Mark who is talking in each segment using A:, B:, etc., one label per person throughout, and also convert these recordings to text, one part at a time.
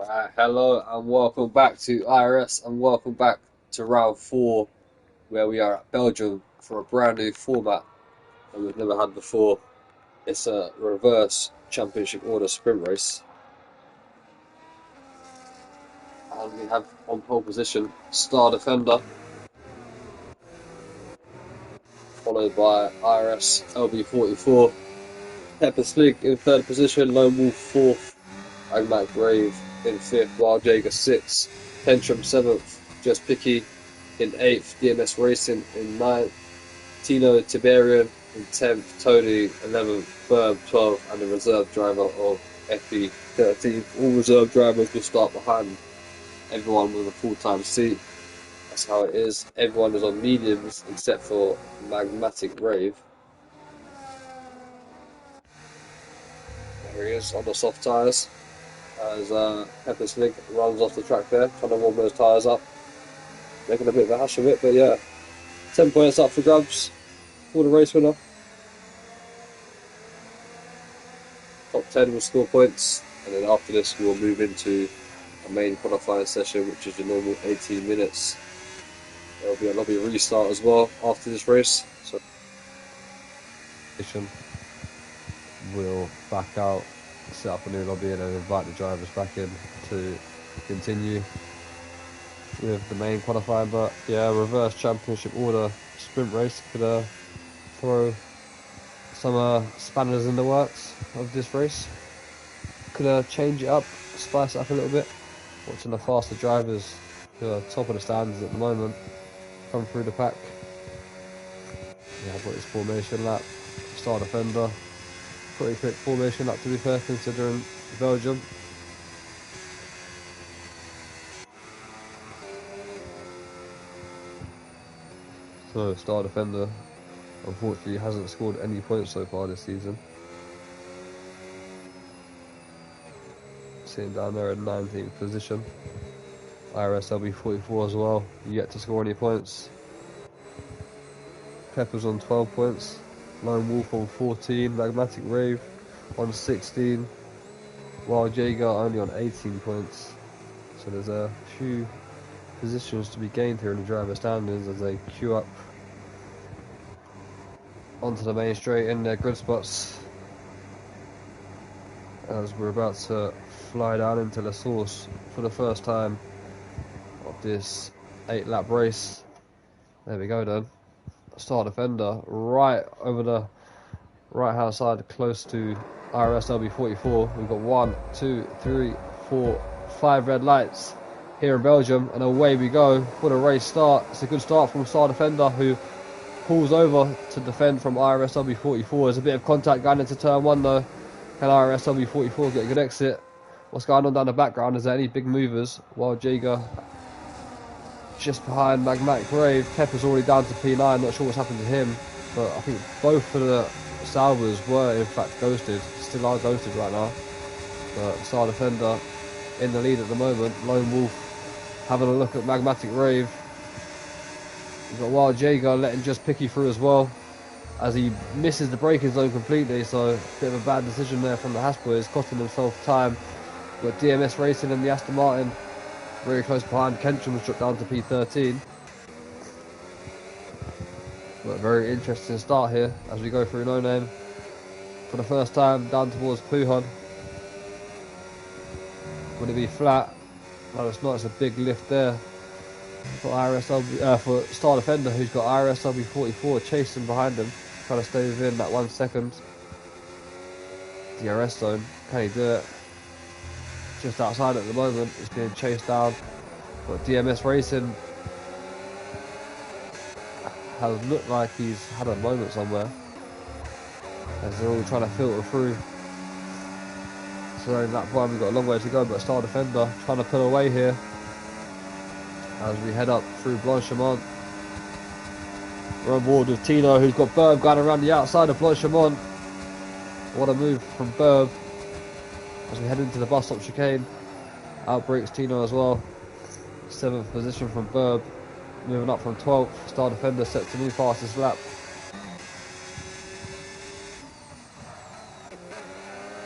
A: Alright, hello and welcome back to IRS and welcome back to round 4 where we are at Belgium for a brand new format that we've never had before. It's a reverse championship order sprint race and we have on pole position Star Defender followed by IRS LB44, Pepper Slig in 3rd position, Lone Wolf 4th, Agmac Brave in 5th, Wild Jaeger 6th, Tantrum 7th, Just Picky in 8th, DMS Racing in 9th, Tino Tiberian in 10th, Tony 11th, Berb 12th, and the reserve driver of FB 13th. All reserve drivers will start behind everyone with a full-time seat. That's how it is. Everyone is on mediums except for Magmatic Rave. There he is on the soft tyres as Pepper Slig runs off the track there, trying to warm those tyres up. Making a bit of a hash of it, but yeah. 10 points up for grabs for the race winner. Top 10 will score points, and then after this we'll move into a main qualifying session, which is the normal 18 minutes. There will be a lobby restart as well after this race. So we'll back out, set up a new lobby, and then invite the drivers back in to continue with the main qualifying. But yeah, reverse championship order sprint race could throw some spanners in the works of this race. Could change it up, spice it up a little bit. Watching the faster drivers who are top of the standings at the moment come through the pack. Yeah, I've got this formation lap, Star Defender. Pretty quick formation lap to be fair, considering Belgium. So Star Defender unfortunately hasn't scored any points so far this season. Sitting down there at 19th position. IRS LB44 as well, yet to score any points. Pepper's on 12 points. Lone Wolf on 14. Magmatic Rave on 16. Wild Jaeger only on 18 points. So there's a few positions to be gained here in the driver standings as they queue up onto the main straight in their grid spots, as we're about to fly down into the source for the first time of this 8-lap race. There we go then. Star Defender right over the right hand side close to IRS LB44. We've got 1, 2, 3, 4, 5 red lights here in Belgium, and away we go for the race start. It's a good start from Star Defender, who pulls over to defend from IRS LB44. There's a bit of contact going into turn 1 though. Can IRS LB44 get a good exit? What's going on down the background? Is there any big movers? Wild Jaeger just behind Magmatic Brave. Pepper's already down to P9, not sure what's happened to him, but I think both of the salvers were in fact ghosted, still are ghosted right now. But Star Defender in the lead at the moment. Lone Wolf having a look at Magmatic Rave. We've got Wild Jaeger letting Just Picky through as well, as he misses the braking zone completely, so a bit of a bad decision there from the Haas boys, costing himself time. We've got DMS Racing and the Aston Martin very close behind. Kentrum was dropped down to P13. But a very interesting start here as we go through No Name for the first time down towards Pujon. Would it be flat? No, it's not. It's a big lift there for for Star Defender, who's got IRS LB44 chasing behind him, trying to stay within that 1 second DRS zone. Can he do it? Just outside at the moment, it's being chased down. But DMS Racing has looked like he's had a moment somewhere, as they're all trying to filter through. So in that point we've got a long way to go, but Star Defender trying to pull away here as we head up through Blanchimont. We're on board with Tino, who's got Berb going around the outside of Blanchimont. What a move from Berb as we head into the bus stop chicane. Outbreaks Tino as well. 7th position from Berb, moving up from 12th. Star Defender sets a new fastest lap.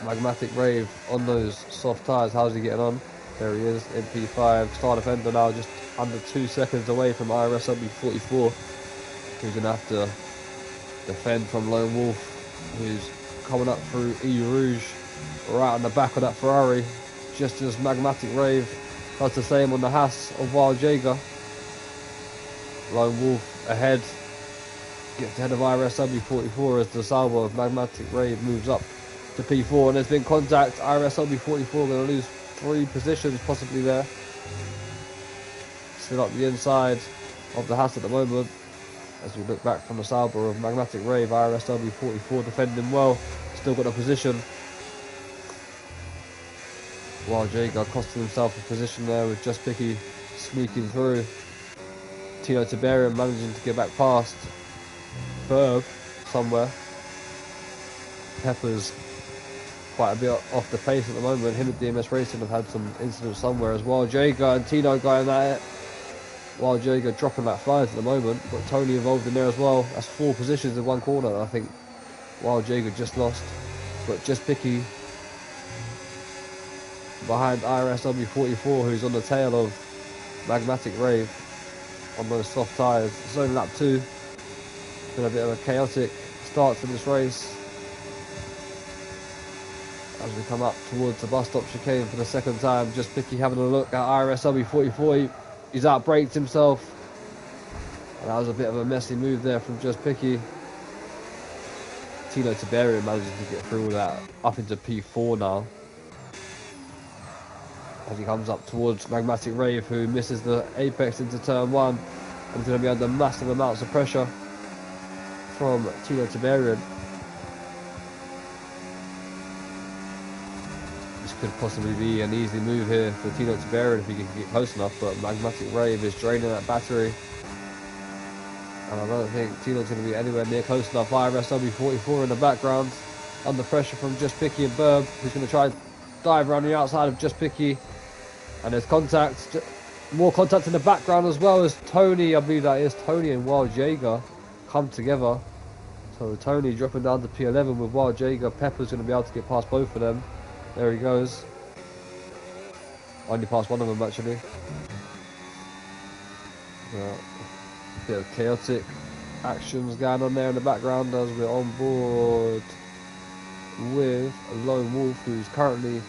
A: Magmatic Rave on those soft tyres. How's he getting on? There he is in P5. Star defender now just under 2 seconds away from IRS W44. Who's going to have to defend from Lone Wolf, who's coming up through E Rouge, right on the back of that Ferrari, just as Magmatic Rave does the same on the Haas of Wild Jaeger. Lone Wolf ahead, gets ahead of IRS W44 as the salvo of Magmatic Rave moves up to P4, and there's been contact. IRS W44 going to lose 3 positions possibly there. Still up the inside of the Haas at the moment. As we look back from the salvo of Magmatic Rave, IRS W44 defending well, still got a position. Wild Jaeger costing himself a position there with Just Picky sneaking through. Tino Tiberian managing to get back past Ferb somewhere. Pepper's quite a bit off the pace at the moment. Him and DMS Racing have had some incidents somewhere as well. Jaeger and Tino going at it. Wild Jaeger dropping like flies at the moment. Got Tony involved in there as well. That's 4 positions in one corner. I think Wild Jaeger just lost. But Just Picky behind IRS W44, who's on the tail of Magmatic Rave on those soft tyres. It's only lap 2. Been a bit of a chaotic start to this race. As we come up towards the bus stop chicane for the second time, Just Picky having a look at IRS W44. He's outbraked himself. And that was a bit of a messy move there from Just Picky. Tino Tiberian manages to get through all that up into P4 now. As he comes up towards Magmatic Rave, who misses the apex into turn 1 and is going to be under massive amounts of pressure from Tino Tiberian. This could possibly be an easy move here for Tino Tiberian if he can get close enough, but Magmatic Rave is draining that battery. And I don't think Tino's going to be anywhere near close enough. IRS W44 in the background, under pressure from Just Picky and Burb, who's going to try and dive around the outside of Just Picky. And there's contact, more contact in the background as well as Tony, I believe that is Tony and Wild Jaeger come together. So Tony dropping down to P11 with Wild Jaeger. Pepper's going to be able to get past both of them. There he goes. Only past one of them actually. Bit of chaotic actions going on there in the background as we're on board with Lone Wolf, who's currently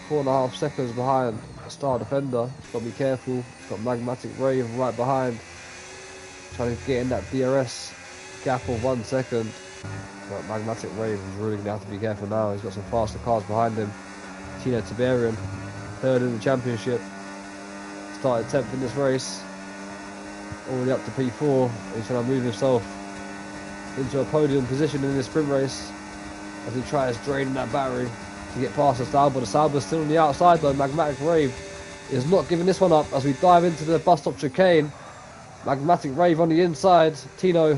A: 4.5 seconds behind Star Defender. He's got to be careful. He's got Magmatic Rave right behind, trying to get in that DRS gap of 1 second. But Magmatic Rave is really going to have to be careful now. He's got some faster cars behind him. Tino Tiberian, 3rd in the championship, started 10th in this race, already up to P4. He's trying to move himself into a podium position in this sprint race as he tries draining that battery to get past the Sauber. The Sauber's still on the outside though. Magmatic Rave is not giving this one up as we dive into the bus stop chicane. Magmatic Rave on the inside. Tino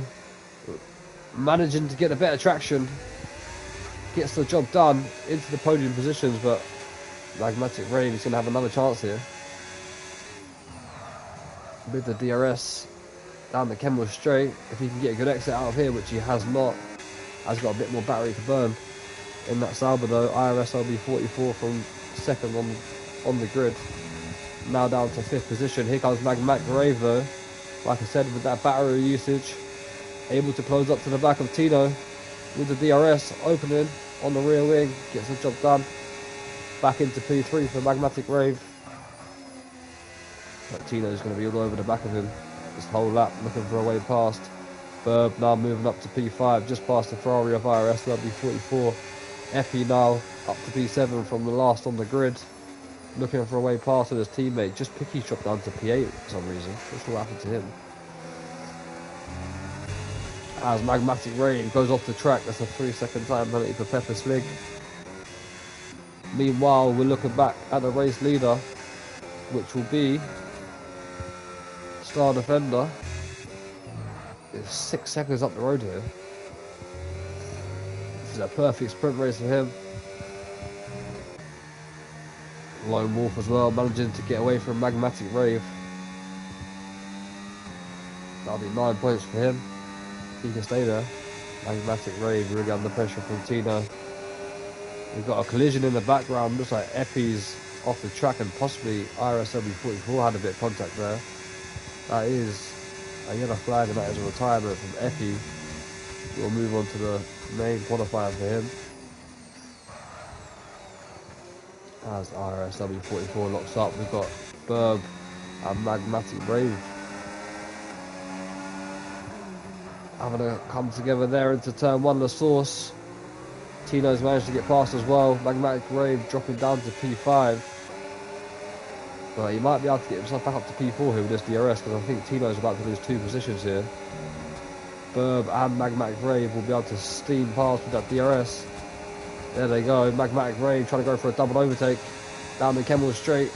A: managing to get a better traction, gets the job done into the podium positions, but Magmatic Rave is going to have another chance here with the DRS down the Kemmel straight. If he can get a good exit out of here, which he has not, has got a bit more battery to burn in that Sauber though. IRS LB44 from 2nd on the grid, now down to 5th position. Here comes Magmatic Rave though, like I said, with that battery usage, able to close up to the back of Tino with the DRS opening on the rear wing, gets the job done. Back into P3 for Magmatic Rave. But Tino's going to be all over the back of him this whole lap, looking for a way past. Burb now moving up to P5, just past the Ferrari of IRS LB44. Effie now up to P7 from the last on the grid, looking for a way past with his teammate. Just Picky dropped down to P8 for some reason. What's what happened to him? As Magmatic Rave goes off the track, that's a 3-second time penalty for Pepper Slig. Meanwhile, we're looking back at the race leader, which will be Star Defender. It's 6 seconds up the road here. This is a perfect sprint race for him. Lone Wolf as well, managing to get away from Magmatic Rave. That'll be 9 points for him. He can stay there. Magmatic Rave really under pressure from Tino. We've got a collision in the background. Looks like Effie's off the track, and possibly IRS 44 had a bit of contact there. That is a yellow flag, and that is a retirement from Epi. We'll move on to the main qualifier for him. As IRS 44 locks up, we've got Burb and Magmatic Rave having to come together there into turn one. The source, Tino's managed to get past as well. Magmatic Rave dropping down to P5, but he might be able to get himself back up to P4 here with this DRS, because I think Tino's about to lose 2 positions here. Burb and Magmatic Rave will be able to steam past with that DRS. There they go, Magmatic Rave trying to go for a double overtake down the Kemmel straight.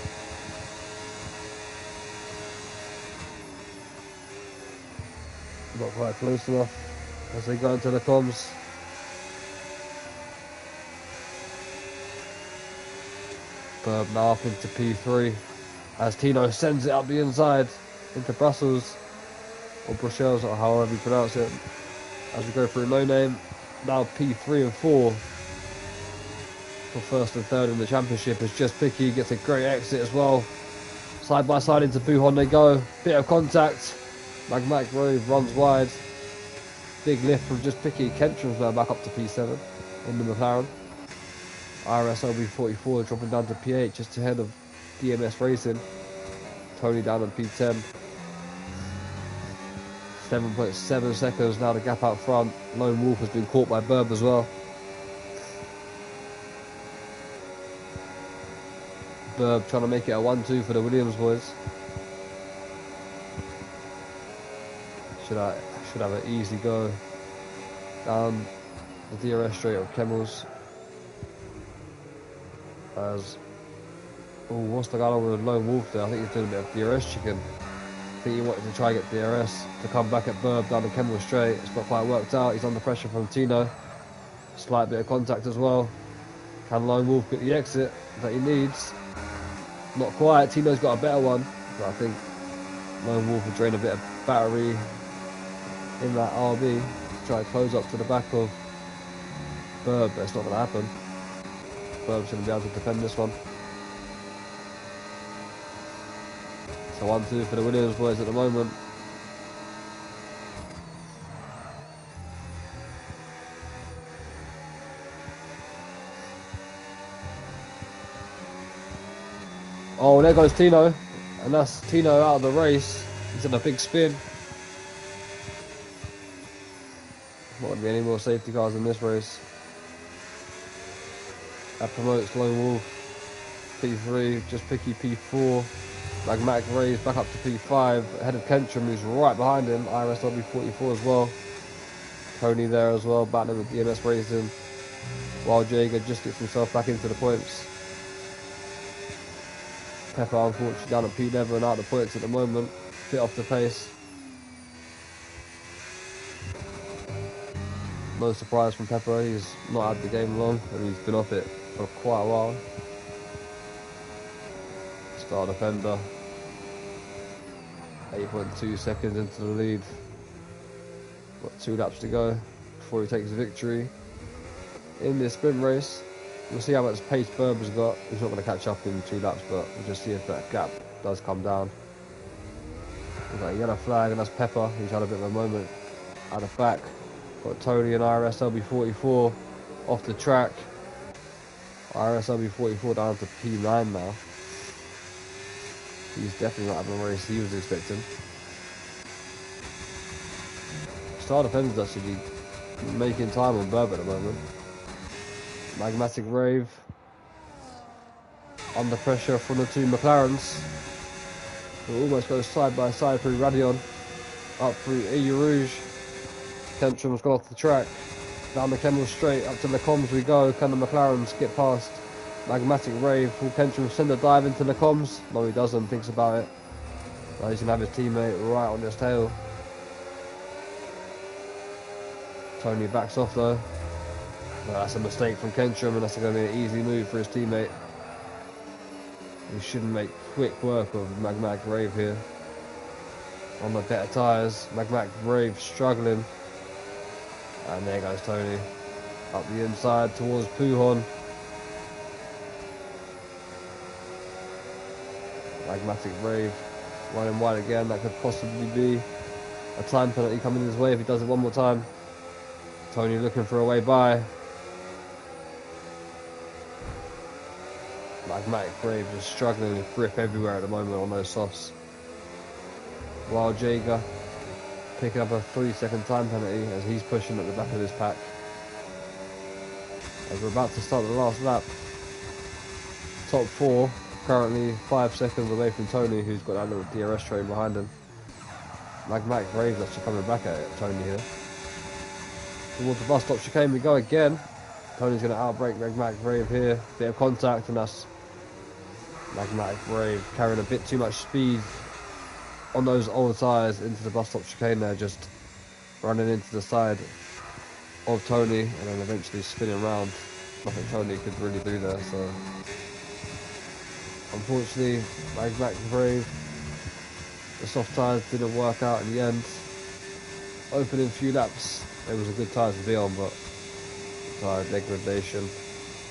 A: Not quite close enough as they go into the comms. Burb now up into P3 as Tino sends it up the inside into Brussels, or Brussels, or however you pronounce it, as we go through No Name. Now P3 and 4 for first and third in the championship, as Just Picky gets a great exit as well. Side by side into Buhon they go, bit of contact. Magmatic Rave runs wide, big lift from Just Picky. Kentrum's now back up to P7 in the McLaren. IRS 44 dropping down to P8 just ahead of DMS Racing. Tony down on P10. 7.7 seconds now, the gap out front. Lone Wolf has been caught by Burb as well. Burb trying to make it a 1-2 for the Williams boys. Should have an easy go down the DRS straight of Kemmels. As what's the guy on with Lone Wolf there? I think he's doing a bit of DRS chicken. I think he wanted to try and get DRS to come back at Burb down the Kemmel straight. It's not quite worked out. He's under pressure from Tino. Slight bit of contact as well. Can Lone Wolf get the exit that he needs? Not quite. Tino's got a better one, but I think Lone Wolf will drain a bit of battery in that RB to try and close up to the back of Burb, but it's not going to happen. Burb's going to be able to defend this one. So 1-2 for the Williams boys at the moment. Oh, there goes Tino, and that's Tino out of the race. He's in a big spin. Not going to be any more safety cars in this race. That promotes Lone Wolf P3, Just Picky P4, Magmatic Rave back up to P5, ahead of Kentrum, who's right behind him. IRS 44 as well. Tony there as well, battling with DMS Racing, while Jaeger just gets himself back into the points. Pepper unfortunately down at P11 and out of the points at the moment, bit off the pace. No surprise from Pepper, he's not had the game long and he's been off it for quite a while. Star defender, 8.2 seconds into the lead. Got 2 laps to go before he takes the victory in this sprint race. We'll see how much pace Burb has got. He's not going to catch up in 2 laps, but we'll just see if that gap does come down. We've got a yellow flag, and that's Pepper. He's had a bit of a moment out of back. Got Tony and IRS 44 off the track. IRS 44 down to P9 now. He's definitely not having a race he was expecting. Star Defender's actually making time on Burb at the moment. Magmatic Rave under pressure from the 2 McLarens. It almost goes side by side through Radion, up through Eau Rouge. Kentrum's got off the track, down the Kemmel straight, up to the comms we go. Can the McLarens get past Magmatic Rave? Will Kentrum send a dive into the comms? No, he doesn't, thinks about it. Now he's going to have his teammate right on his tail. Tony backs off though. No, that's a mistake from Kentrum, and that's going to be an easy move for his teammate. He shouldn't make quick work of Magmatic Rave here. On the better tyres, Magmatic Rave struggling. And there goes Tony. Up the inside towards Puhon. Magmatic Brave running wide again. That could possibly be a time penalty coming his way if he does it one more time. Tony looking for a way by. Magmatic Brave just struggling with grip everywhere at the moment on those softs. While Jaeger picking up a 3-second time penalty as he's pushing at the back of his pack. As we're about to start the last lap. Top 4 currently 5 seconds away from Tony, who's got that little DRS train behind him. Magmatic Brave's actually coming back at it, Tony here. Towards the bus stop chicane we go again. Tony's going to outbrake Magmatic Brave here. Bit of contact, and that's Magmatic Brave carrying a bit too much speed on those old tyres into the bus stop chicane there, just running into the side of Tony and then eventually spinning around. Nothing Tony could really do there, so unfortunately Magmatic Brave, the soft tyres didn't work out in the end. Opening few laps it was a good tyre to be on, but tyre degradation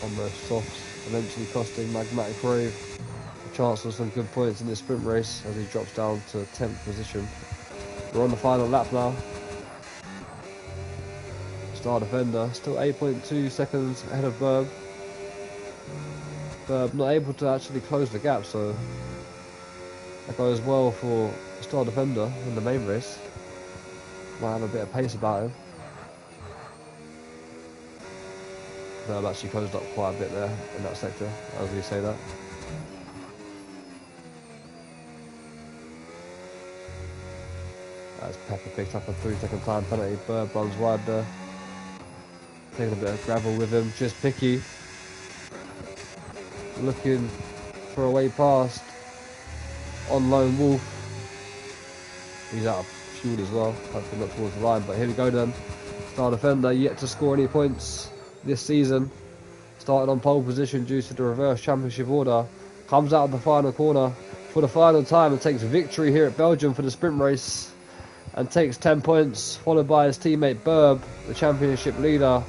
A: on those softs eventually costing Magmatic Brave a chance for some good points in this sprint race as he drops down to 10th position. We're on the final lap now. Star Defender still 8.2 seconds ahead of Burb. Burb not able to actually close the gap, so that goes well for Star Defender in the main race. Might have a bit of pace about him. Burb actually closed up quite a bit there in that sector, as we say that. As Pepper picked up a 3-second time penalty, Burb runs wide there. Taking a bit of gravel with him, just Picky. Looking for a way past on Lone Wolf. He's out of fuel as well, hopefully not towards the line, but here we go then. Star Defender yet to score any points this season. Started on pole position due to the reverse championship order. Comes out of the final corner for the final time and takes victory here at Belgium for the sprint race. And takes 10 points, followed by his teammate Burb, the championship leader,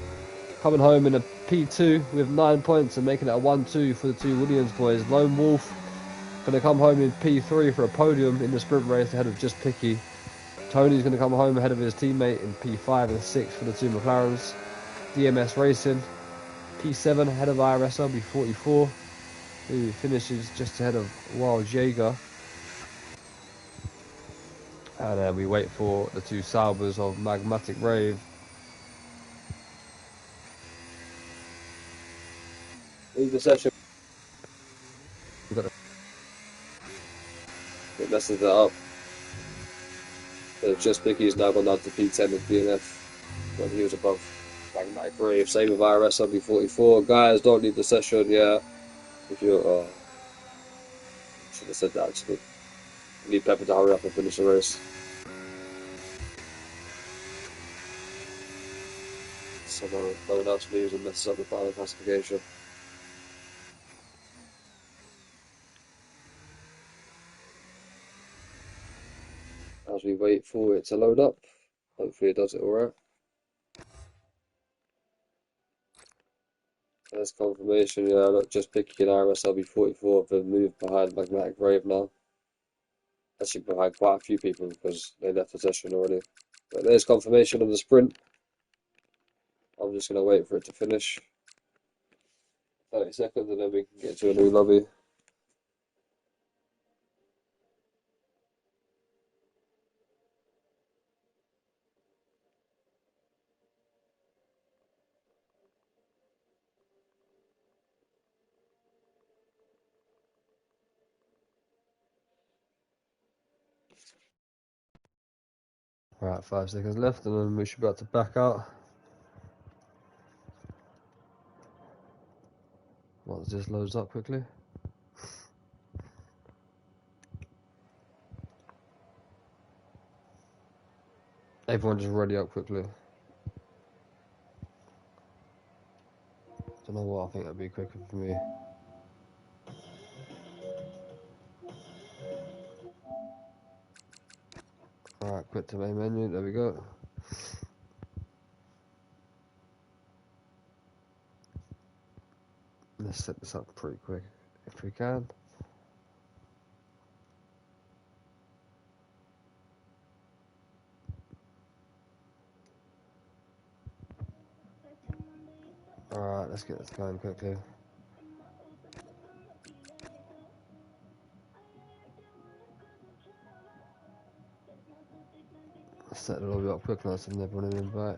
A: coming home in a P2 with 9 points and making it a 1-2 for the two Williams boys. Lone Wolf going to come home in P3 for a podium in the sprint race ahead of Just Picky. Tony's going to come home ahead of his teammate in P5 and 6 for the two McLarens. DMS Racing P7 ahead of IRS LB44, who finishes just ahead of Wild Jaeger. And then we wait for the two Saubers of Magmatic Brave. Leave the session. It messes it up. Just Picky's now gone down to P10 with DNF when he was above Magmatic Brave. Same with IRS LB44. Guys, don't leave the session, yeah. If you're, should have said that actually. We need Pepper to hurry up and finish the race. So no one else leaves and messes up the final classification. As we wait for it to load up, hopefully it does it alright. There's confirmation, yeah, look, Just Picky and IRS LB44 have moved behind Magmatic Brave now. Actually behind quite a few people because they left the session already. But there's confirmation of the sprint. I'm just going to wait for it to finish. 30 seconds and then we can get to a new lobby. Right, 5 seconds left and then we should be able to back out. Once this loads up quickly. Everyone just ready up quickly. Don't know what, I think that'd be quicker for me. Alright, quit to main menu, there we go. Let's set this up pretty quick if we can. Alright, let's get this going quickly. Set the lobby up quick now so everyone in invite.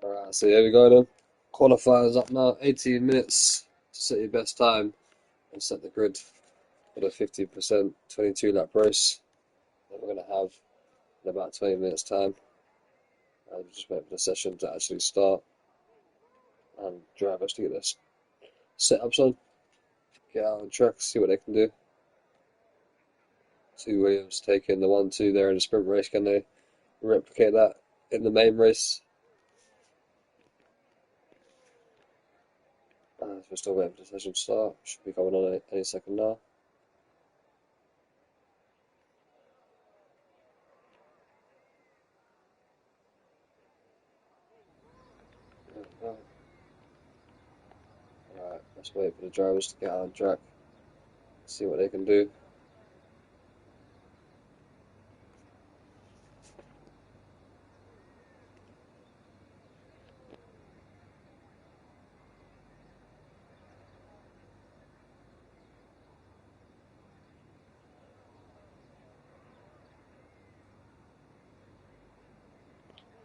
A: Alright, so here we go then. Qualifiers up now, 18 minutes to set your best time and set the grid for the 50% 22 lap race that we're going to have in about 20 minutes time. And just wait for the session to actually start and drivers to get this setups on, get out on track, see what they can do. Two Williams taking the 1-2 there in the sprint race. Can they replicate that in the main race? We're still waiting for the session to start. Should be coming on any second now. Alright, let's wait for the drivers to get out on track, see what they can do.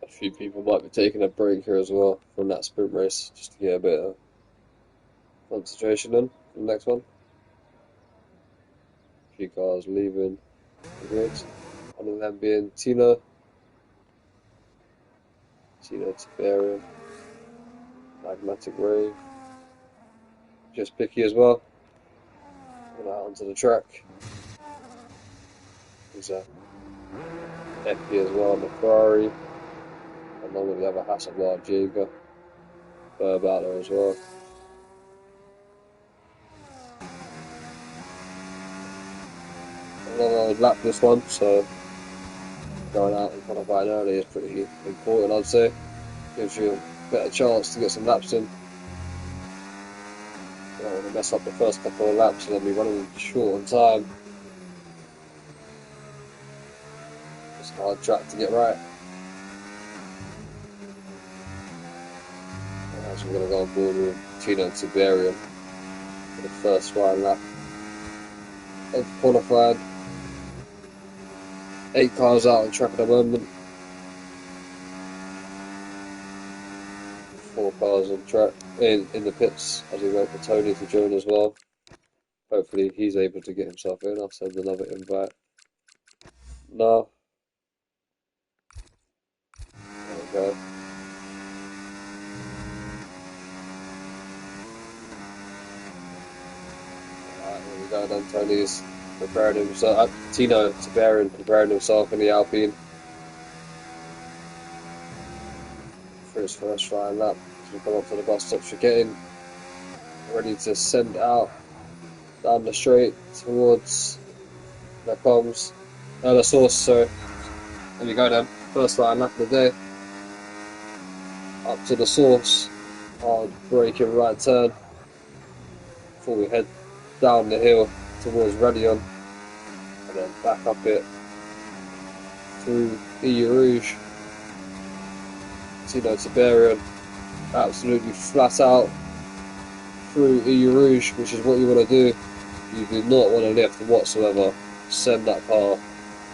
A: A few people might be taking a break here as well from that sprint race, just to get a bit of concentration in for the next one. A few cars leaving the grid. One of them being Tino Tiberian, Magmatic Wave, just Picky as well. Going out onto the track. There's a Epi as well on the Ferrari, along with the other Hasselblad Jaeger, Burb out there as well. A long old lap this one, so going out and qualifying early is pretty important, I'd say. Gives you a better chance to get some laps in. You don't want to mess up the first couple of laps and then be running short on time. It's a hard track to get right. So we're going to go on board with Tino Tiberian for the first flying lap of qualifying. 8 cars out on track at the moment. 4 cars on track in the pits as we wait for Tony to join as well. Hopefully he's able to get himself in. I'll send another invite. No. There we go. Alright, here we go then. Tony's preparing himself. Tino Tiberian preparing himself in the Alpine for his first flying lap. As we come up to the bus stops, you're getting ready to send out down the straight towards the comms. The source, sorry. There we go then. First flying lap of the day. Up to the source. Hard braking right turn before we head down the hill towards Radion, and then back up it through Eau Rouge. Tino Tiberian absolutely flat out through Eau Rouge, which is what you want to do. You do not want to lift whatsoever. Send that car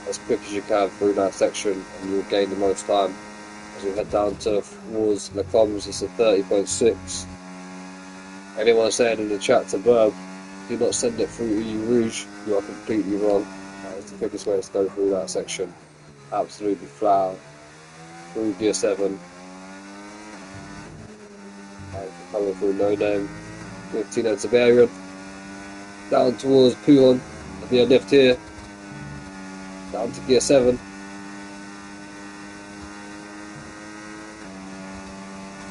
A: as quick as you can through that section and you'll gain the most time. As we head down towards Le Combs, it's a 30.6. Anyone saying in the chat to Burb, do not send it through Eau Rouge, you are completely wrong. That is the quickest way to go through that section. Absolutely flat out through Gear 7. And coming through No Name with Tino Tiberian. Down towards Pouhon, and the lift here. Down to Gear 7.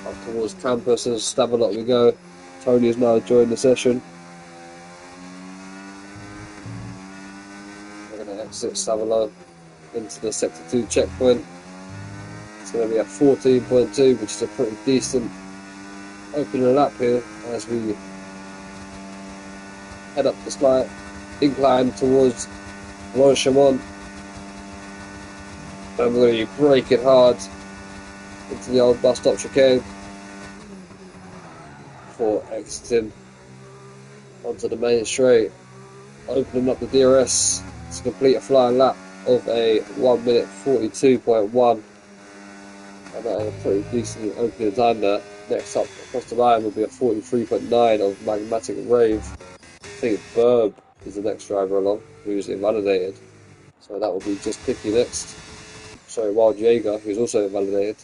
A: Up towards Campus and Stavelot we go. Tony is now joined the session. We're going to exit Stavelot into the Sector 2 checkpoint. It's going to be a 14.2, which is a pretty decent opening lap here as we head up the slight incline towards Longchamp. And we're going to be braking hard into the old bus stop chicane before exiting onto the main straight, opening up the DRS to complete a flying lap of a 1 minute 42.1. and that is a pretty decent opening time there. Next up across the line will be a 43.9 of Magmatic Rave. I think Burb is the next driver along, who's invalidated. So that will be Just Picky next. Sorry, Wild Jaeger, who's also invalidated.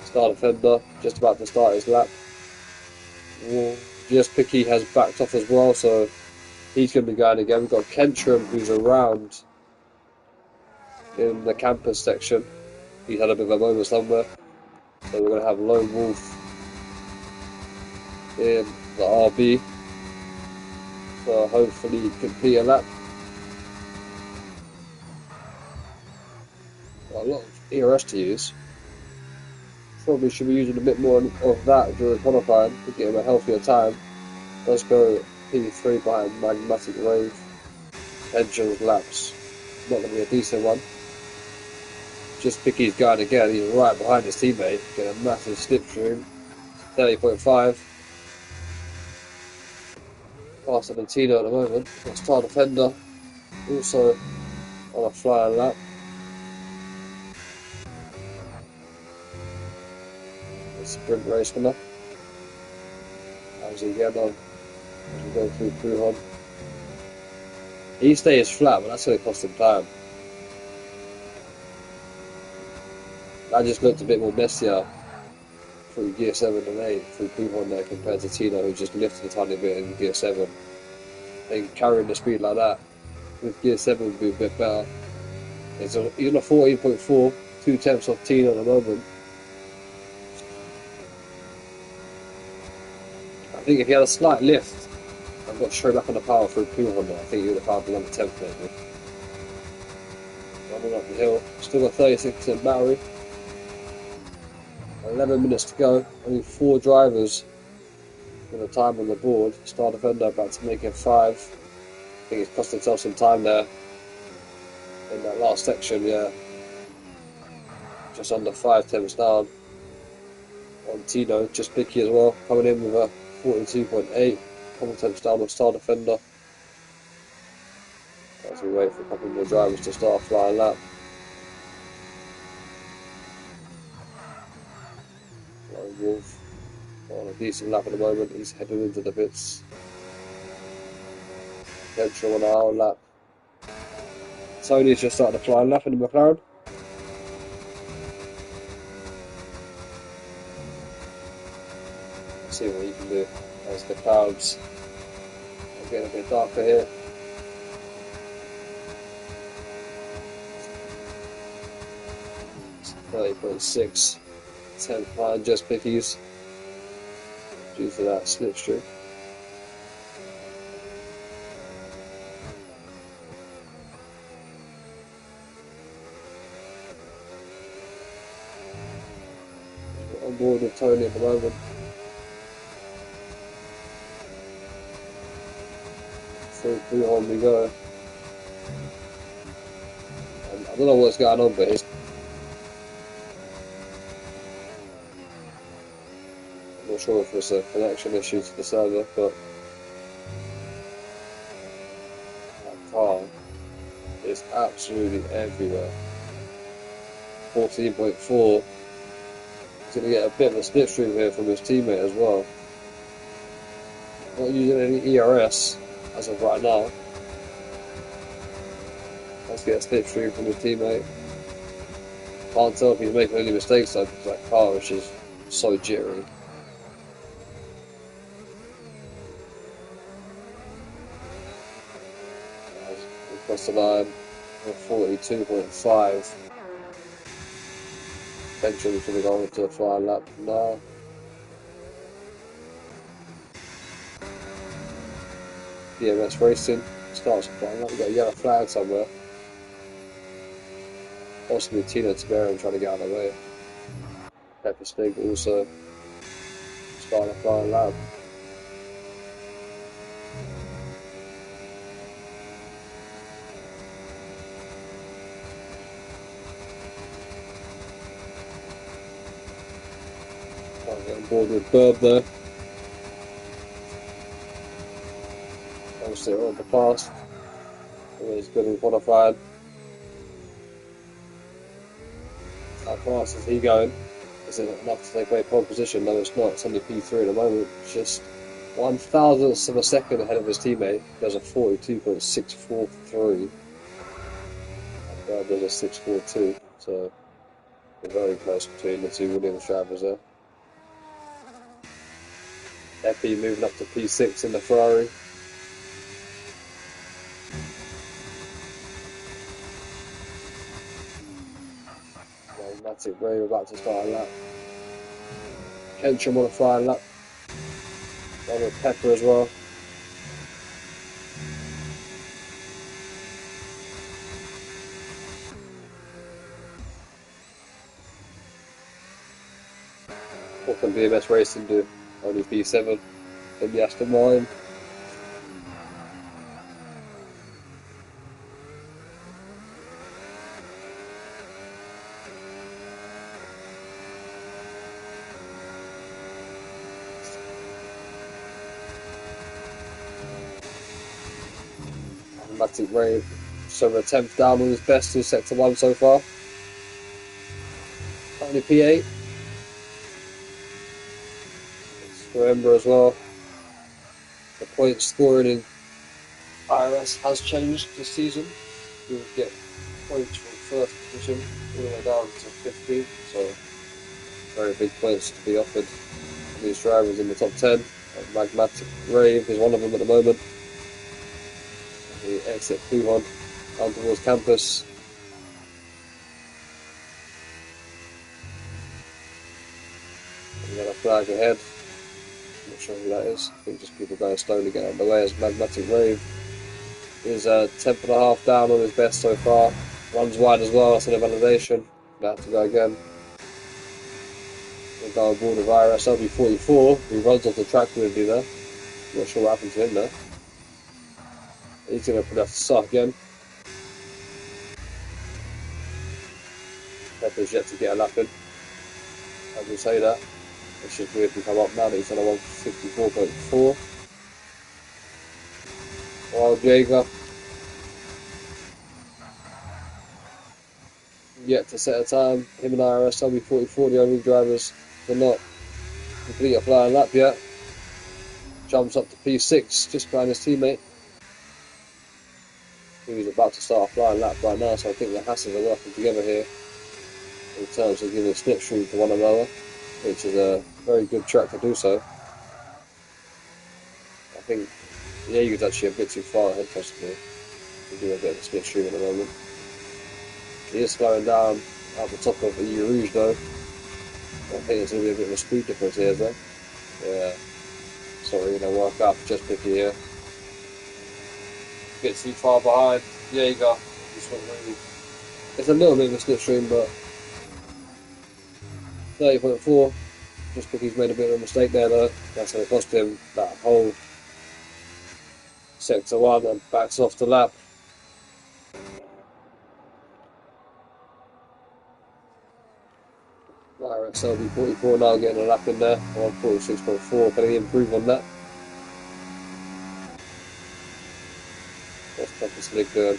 A: Star Defender, just about to start his lap. Just Picky has backed off as well, so he's going to be going again. We've got Kentrum, who's around in the campus section. He's had a bit of a moment somewhere. So we're going to have Lone Wolf in the RB. So hopefully complete a lap. Got a lot of IRS to use. Probably should be using a bit more of that during qualifying to get him a healthier time. Let's go P3 behind Magmatic Wave. Pension's laps. Not going to be a decent one. Just Picky's going again. He's right behind his teammate. Getting a massive slipstream. 30.5. Faster than Tino at the moment. Got Star Defender. Also on a flying lap. Sprint race winner. How's he getting on? As we go through Pruhon. He stays flat, but that's going to cost him time. That just looked a bit more messier through Gear 7 and 8 through Pruhon there compared to Tino, who just lifted a tiny bit in Gear 7. I think carrying the speed like that with Gear 7 would be a bit better. He's on a 14.4, 2 tenths off Tino at the moment. I think if he had a slight lift and got straight back on the power through Pruhon, I think he would have found another 10th maybe. Running up the hill, still got 36% battery. 11 minutes to go, only 4 drivers with a time on the board. Star Defender about to make it 5. I think he's cost himself some time there in that last section, yeah. Just under 5 tenths down on Tino. Just Picky as well, coming in with a 42.8, couple tenths down on Star Defender. As we wait for a couple more drivers to start a flying lap. Lone Wolf on a decent lap at the moment, he's heading into the pits. Kentrum on a whole lap. Tony's just started a flying lap in the McLaren. Let's see what he can do as the clouds are getting a bit darker here. It's 30.6, 10th behind Just Pickies due to that slipstream. On board with Tony at the moment. Through on we go. I don't know what's going on, but I'm not sure if it's a connection issue to the server, but that car is absolutely everywhere. 14.4. He's going to get a bit of a slipstream here from his teammate as well. Not using any ERS as of right now. Let's get a slipstream from his teammate. Can't tell if he's making any mistakes though, because that car is just so jittery. Across the line, 42.5. Eventually going to go into a flying lap now. DMS Racing starts a flying lap. We've got a yellow flag somewhere. Possibly Tina Tiberian trying to get out of the way. Pepper Spig also starting a flying lap. Trying to get on board with Burb there. Obviously on the past. Always good in qualifying. How fast is he going? Is it enough to take away pole position? No, it's not. It's only P3 at the moment. Just 1,000ths of a second ahead of his teammate. He does a 42.643. And Bird does a 642. So we're very close between the two Williams drivers there. Epi moving up to P6 in the Ferrari. Matic Ray about to start a lap. Kentrum on a flying lap. One with Pepper as well. What can BMS Racing do? Only P7 in the Aston Martin. Matic Ray, so we're 10th down on his best to sector 1 so far. Only P8. Let's remember as well, the point scoring in IRS has changed this season. You will get points from first position all the way down to 15, so very big points to be offered to these drivers in the top 10. Magmatic Rave is one of them at the moment. The exit P1 down towards campus. We got a flag ahead. I'm not sure who that is. I think just people going slowly getting underway as Magmatic Rave is 10th and a half down on his best so far. Runs wide as well, that's an validation. Gonna have to go again. We'll go on board with IRS LB44, who runs off the track weirdly there. Not sure what happened to him there. He's going to probably have to start again. Pepper's yet to get a lap in. As we say that, it should weirdly come up now that he's on a 154.4. Wild Jaeger yet to set a time. Him and IRS LB44, the only drivers to not complete a flying lap yet. Jumps up to P6 just behind his teammate, who's about to start a flying lap right now, so I think the Hasses are working together here in terms of giving slipstream to one another, which is a very good track to do so. I think Jaeger's actually a bit too far ahead possibly to do a bit of a slipstream at the moment. He is slowing down at the top of the Eau Rouge though. I think there's going to be a bit of a speed difference here though. Yeah, it's not really going to work out for Just Picky here. Bit too far behind Jaeger. It's a little bit of a slipstream, but 30.4. Just because he's made a bit of a mistake there though. That's going to cost him that whole sector 1 and backs off the lap. IRS LB44 now getting a lap in there. 146.4. Can he improve on that? What's Pepper Slick doing?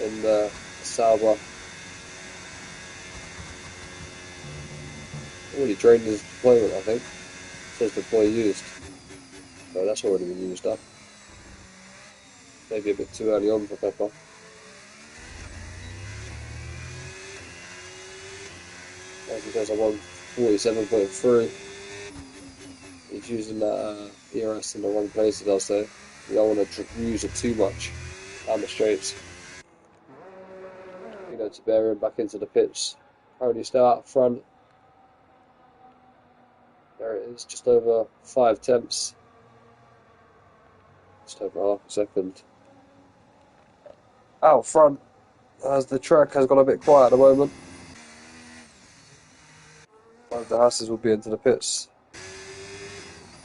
A: And Sauber already drained his deployment, I think. It says deploy used. So that's already been used up. Maybe a bit too early on for Pepper. As he does a 147.3. He's using that IRS in the wrong places, I'll say. You don't want to use it too much down the straights. You know, to bear him back into the pits. Currently still out front. There it is, just over 5 tenths. Just over half a second. Out front, as the track has gone a bit quiet at the moment. One of the Hasses will be into the pits.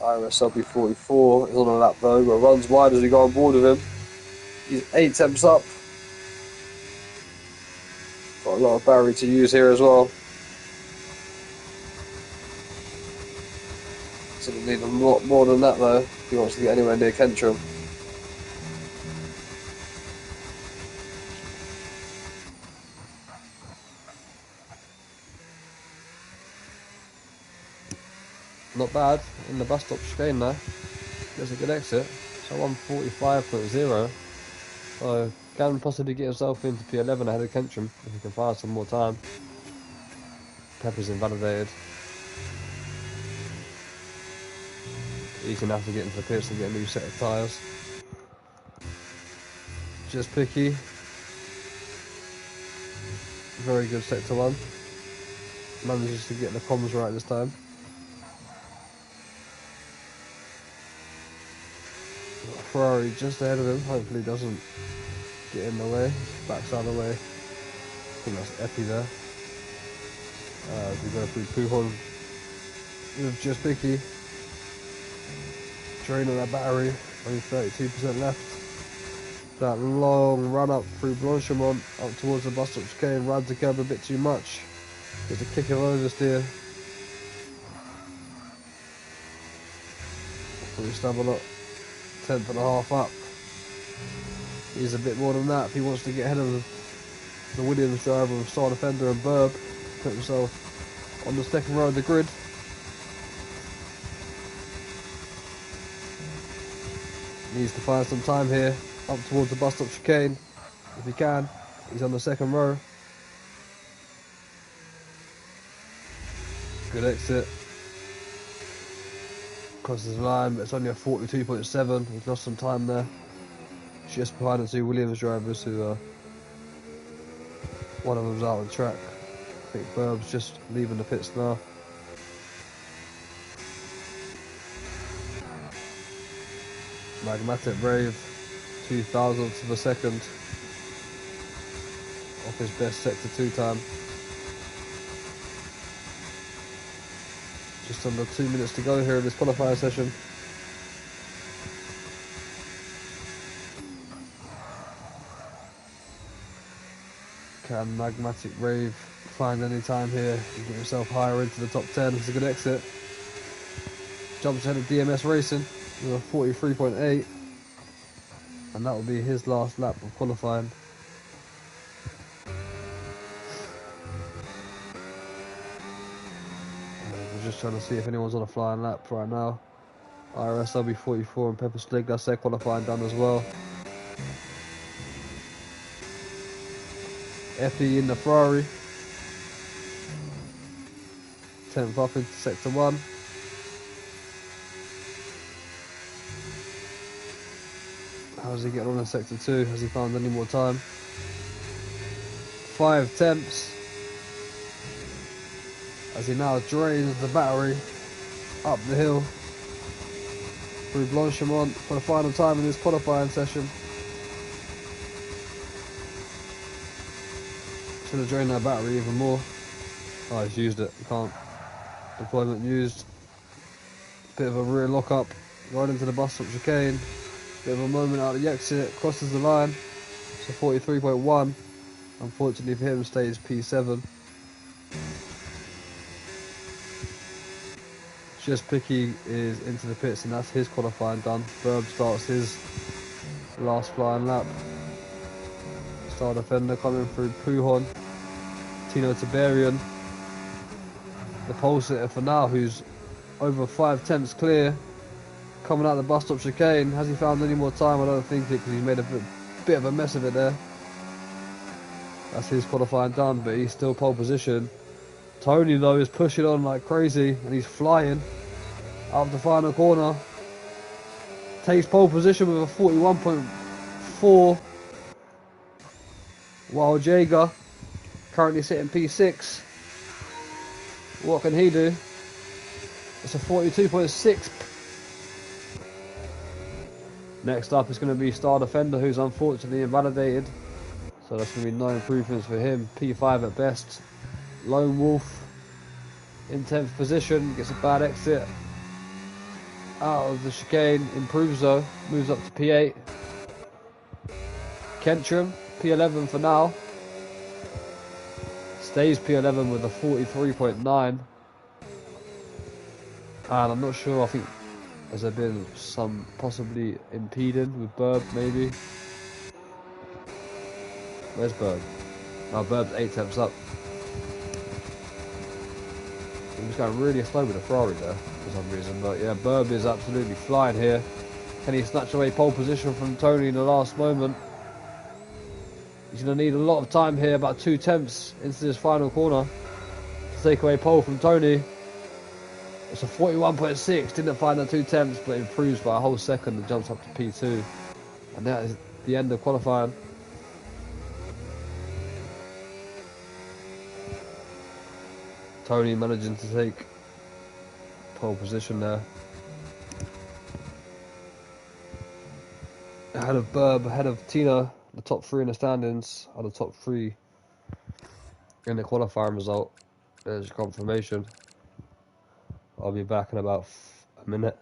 A: IRS LB44 is on a lap though, but runs wide as we go on board with him. He's 8 temps up. Got a lot of battery to use here as well. So we'll need a lot more than that though, if he wants to get anywhere near Kentrum. bad in the bus stop chicane now. Gets a good exit. So 145.0. So can possibly get himself into P11 ahead of Kentrum if he can find some more time. Pepper's invalidated. He's gonna have to get into the pits and get a new set of tyres. Just picky. Very good sector 1. Manages to get the comms right this time. Ferrari just ahead of him, hopefully doesn't get in the way, backs out of the way. I think that's Epi there. We go through Pujon with just picky. Draining that battery, only 32% left. That long run up through Blanchimont up towards the bus stop chicane, rides the curb a bit too much. Gets a kick of oversteer. Pretty stubborn up. 10th and a half up. He's a bit more than that if he wants to get ahead of the Williams driver with Star Defender and Burb. Put himself on the second row of the grid. Needs to find some time here up towards the bus stop chicane if he can. He's on the second row. Good exit. Crosses the line, but it's only a 42.7. He's lost some time there. Just behind the 2 Williams drivers who one of them's out on track. I think Burb's just leaving the pits now. Magmatic Brave, 2,000ths of a second off his best sector 2 time. Just under 2 minutes to go here in this qualifying session. Can Magmatic Rave find any time here and get himself higher into the top 10? It's a good exit. Jumps ahead of DMS Racing with a 43.8, and that will be his last lap of qualifying. We're just trying to see if anyone's on a flying lap right now. IRS LB44 and Pepper Slig, that's their qualifying done as well. Effie in the Ferrari. 10th up into sector 1. How's he getting on in sector 2? Has he found any more time? 5 temps. As he now drains the battery up the hill through Blanchimont for the final time in this qualifying session. Should have drained that battery even more. Oh, he's used it. You can't. Deployment used. Bit of a rear lock up right into the bus stop chicane. Bit of a moment out of the exit. Crosses the line. So 43.1. Unfortunately for him, stays P7. Just Picky is into the pits and that's his qualifying done. Burb starts his last flying lap. Star Defender coming through Pujon. Tino Tiberian. The pole sitter for now, who's over 5 tenths clear. Coming out the bus stop chicane. Has he found any more time? I don't think it, because he's made a bit of a mess of it there. That's his qualifying done, but he's still pole position. Tony though is pushing on like crazy and he's flying out of the final corner. Takes pole position with a 41.4. While Jaeger currently sitting P6. What can he do? It's a 42.6. Next up is going to be Star Defender, who's unfortunately invalidated. So that's going to be no improvements for him. P5 at best. Lone Wolf in 10th position, gets a bad exit out of the chicane, improves though, moves up to P8. Kentrum, P11 for now, stays P11 with a 43.9. And I'm not sure, I think has there been some possibly impeding with Burb maybe. Where's Burb? Oh, Burb's 8 temps up. he was going really slow with the Ferrari there for some reason. But yeah, Berb is absolutely flying here. Can he snatch away pole position from Tony in the last moment? He's going to need a lot of time here, about 2 tenths into this final corner to take away pole from Tony. It's a 41.6, didn't find that 2 tenths, but improves by a whole second and jumps up to P2. And that is the end of qualifying. Tony managing to take pole position there. Ahead of Berb, ahead of Tina, the top 3 in the standings, are the top 3 in the qualifying result. There's confirmation. I'll be back in about a minute.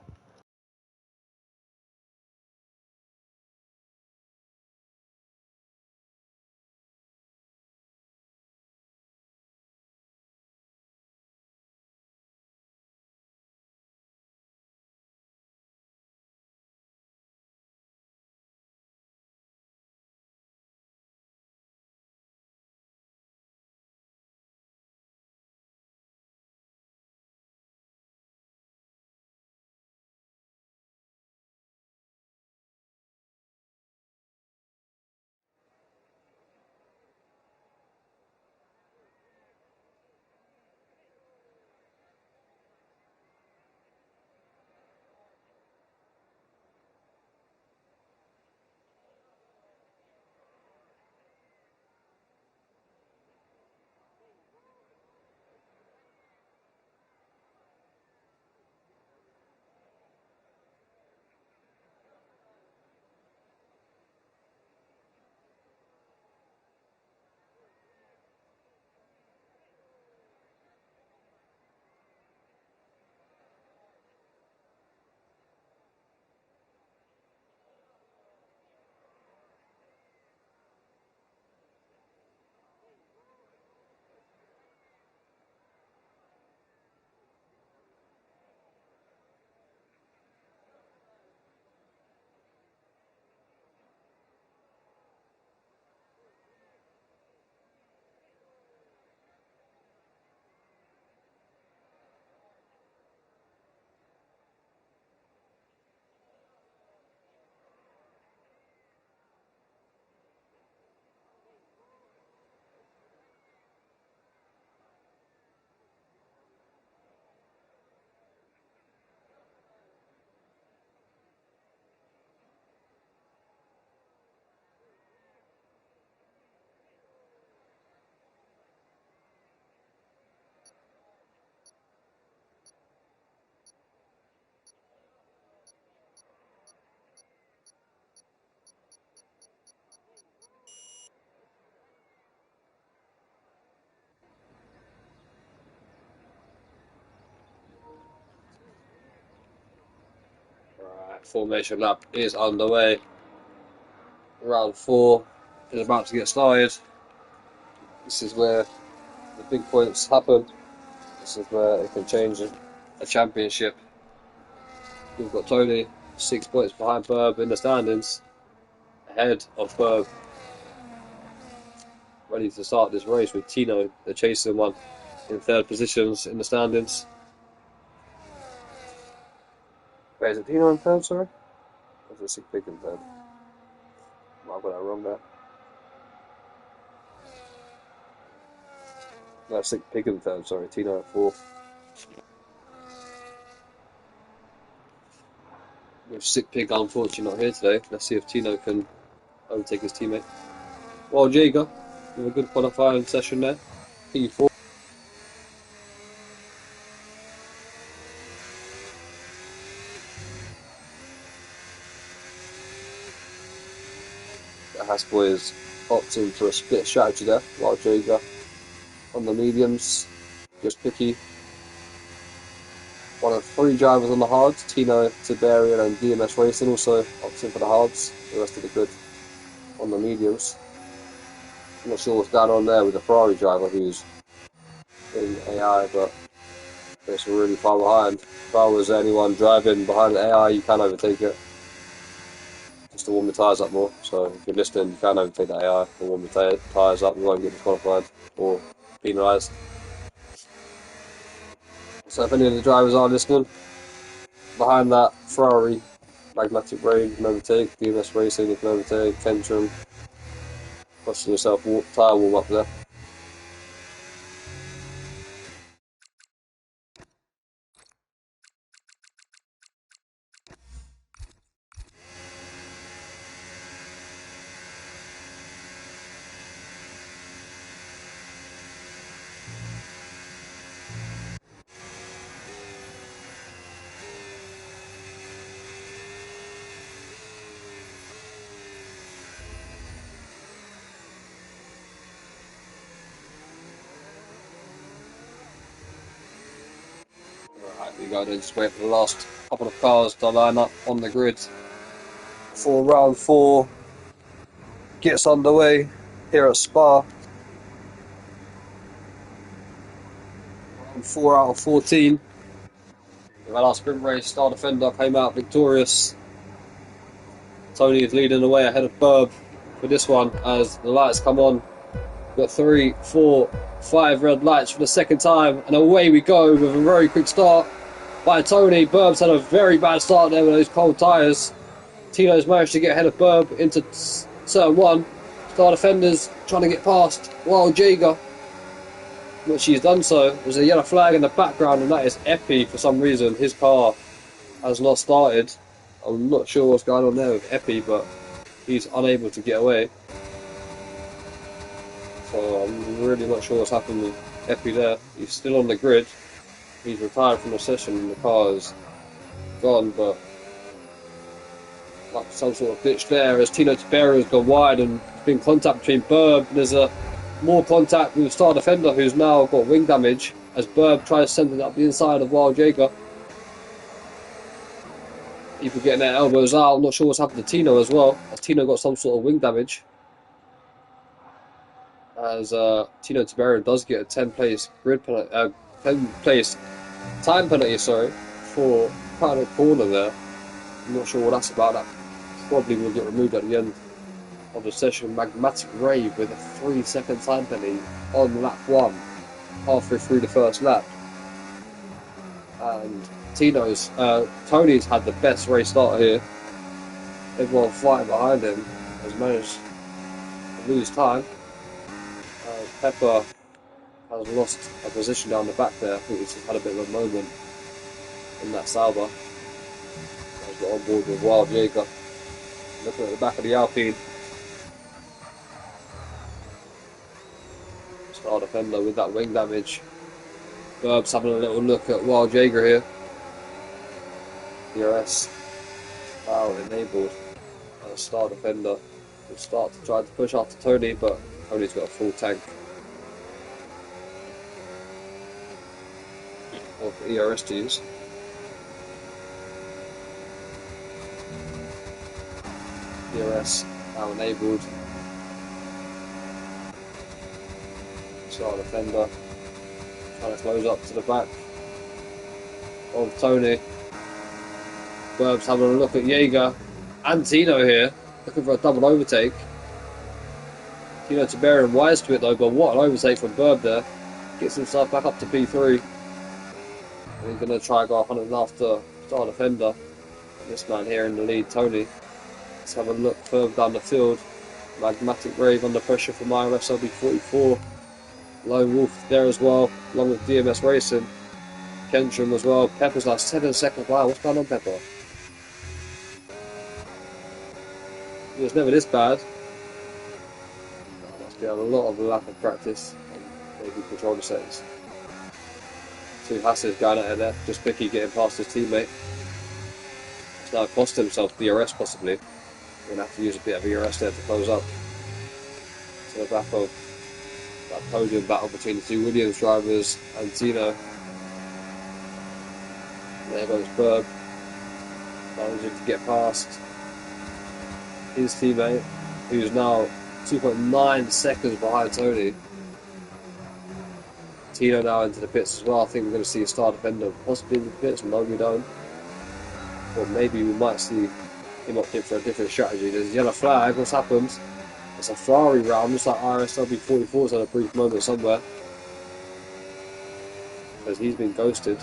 A: Right, formation lap is underway. Round 4 is about to get started. This is where the big points happen. This is where it can change a championship. We've got Tony 6 points behind Berb in the standings, ahead of Berb, ready to start this race with Tino, the chasing one, in 3rd positions in the standings. Wait, is it Tino in 3rd, sorry? Or is it Sick Pig in 3rd? I've got that wrong there. No, Sick Pig in 3rd, sorry, Tino at 4th. With Sick Pig unfortunately not here today. Let's see if Tino can overtake his teammate. Well, Jaeger, with a good qualifying session there. P4. The Hasboy is opting for a split strategy there, while Jaeger on the mediums, just picky. One of 3 drivers on the hards, Tino, Tiberian and DMS Racing also opting for the hards. The rest of the grid on the mediums. I'm not sure what's going on there with the Ferrari driver who's in AI, but it's really far behind. If I was anyone driving behind the AI, you can overtake it. Just to warm the tyres up more. So if you're listening, you can overtake the AI and warm the tyres up. You won't get disqualified or penalised. So if any of the drivers are listening, behind that Ferrari, Magmatic Raid, you can overtake, DMS Racing, you can overtake, Kentrum, costing yourself tyre warm up there. Right, we go to just wait for the last couple of cars to line up on the grid before round 4 gets underway here at Spa. Round 4 out of 14. In our sprint race, Star Defender came out victorious. Tony is leading the way ahead of Burb for this one as the lights come on. We've got 3, 4, 5 red lights for the second time, and away we go with a very quick start by Tony. Burb's had a very bad start there with those cold tyres. Tino's managed to get ahead of Burb into turn 1. Star Defender's trying to get past Wild Jaeger, but she's done so. There's a yellow flag in the background, and that is Epi for some reason. His car has not started. I'm not sure what's going on there with Epi, but he's unable to get away. So I'm really not sure what's happened with Epi there. He's still on the grid. He's retired from the session and the car is gone, but like some sort of glitch there as Tino Tibera has gone wide and there's been contact between Burb. There's more contact with Star Defender, who's now got wing damage as Burb tries to send it up the inside of Wild Jaeger. People getting their elbows out. I'm not sure what's happened to Tino as well, as Tino got some sort of wing damage. As Tino Tibera does get a 10-place grid penalty, 10-place time penalty, for cutting a corner there. I'm not sure what that's about. That probably will get removed at the end of the session. Magmatic Rave with a 3-second time penalty on lap 1, halfway through the first lap. And Tony's had the best race start here. Everyone fighting behind him has managed to lose time. Pepper has lost a position down the back there. I think he's just had a bit of a moment in that Sauber. He's got on board with Wild Jaeger. Looking at the back of the Alpine. Star Defender with that wing damage. Burb's having a little look at Wild Jaeger here. IRS now enabled. Star Defender will start to try to push after Tony, but Tony's got a full tank of ERS to use. ERS now enabled. Star Defender trying to close up to the back of Tony. Burb's having a look at Jaeger and Tino here, looking for a double overtake. Tino Tibera wise to it though, but what an overtake from Burb there. Gets himself back up to P3. And he's going to try and go 100 after Star Defender. And this man here in the lead, Tony. Let's have a look further down the field. Magmatic Rave under pressure from IRS LB44. Lone Wolf there as well, along with DMS Racing. Kentrum as well. Pepper's like 7 seconds. Wow, what's going on, Pepper? It was never this bad. Must be a lot of lack of practice on maybe controller settings. Two Hasses going at it there, just quickly getting past his teammate. It's now cost himself the ERS possibly. We're going to have to use a bit of ERS there to close up. To the back of that podium battle between the two Williams drivers and Tino. There goes Burb, managing to get past his teammate, who's now 2.9 seconds behind Tony. Tino now into the pits as well. I think we're going to see a Star Defender possibly in the pits, maybe we don't. Or maybe we might see him opting for a different strategy. There's a yellow flag, what's happened? It's a Ferrari round, just like IRS LB44's had a brief moment somewhere. Because he's been ghosted.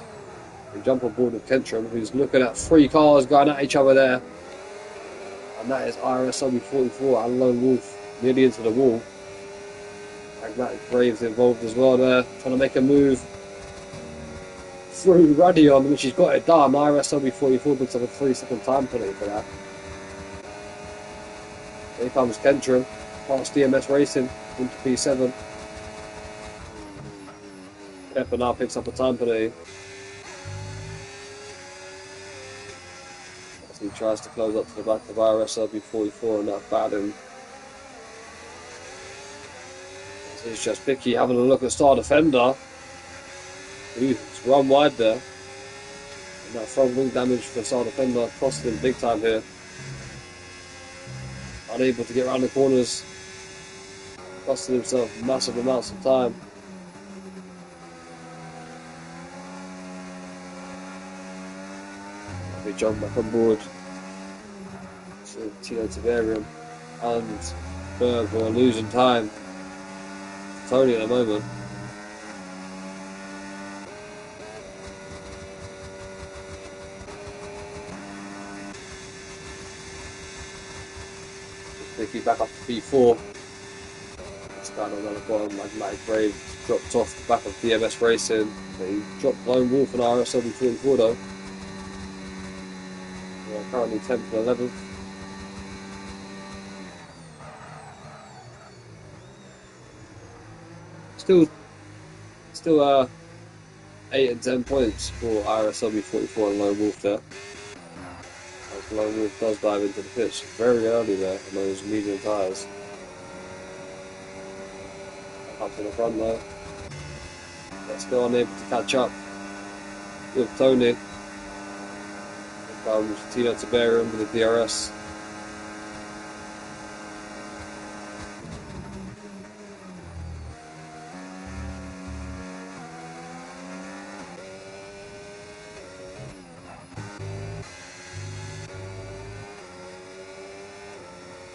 A: We jump on board with Kentrum, who's looking at 3 cars going at each other there. And that is IRS W44 and Lone Wolf nearly into the wall. Magnetic Braves involved as well there, trying to make a move through Radion, which he's got it done. IRS W44 looks like a 3-second time penalty for that. Here comes Kentrum, past DMS Racing into P7. Pepper now picks up a time penalty as he tries to close up to the back of IRS W44 and that bad him. He's just picky, having a look at Star Defender. He's run wide there. And that front wing damage for Star Defender costed him big time here. Unable to get around the corners. Costing himself massive amounts of time. We jump back on board. So Tino Tavarium and Berg are losing time. Tony at the moment. Nicky back up to P4. This guy on the bottom, Magnetic Brave, dropped off the back of DMS Racing. He dropped Lone Wolf and IRS 744 though. We are currently 10th and 11th. Still 8 and 10 points for IRS W44 and Lone Wolf there. As Lone Wolf does dive into the pitch very early there on those medium tyres. Up to the front though. But still unable to catch up with Tony. Here comes Tino Tiberium with the DRS.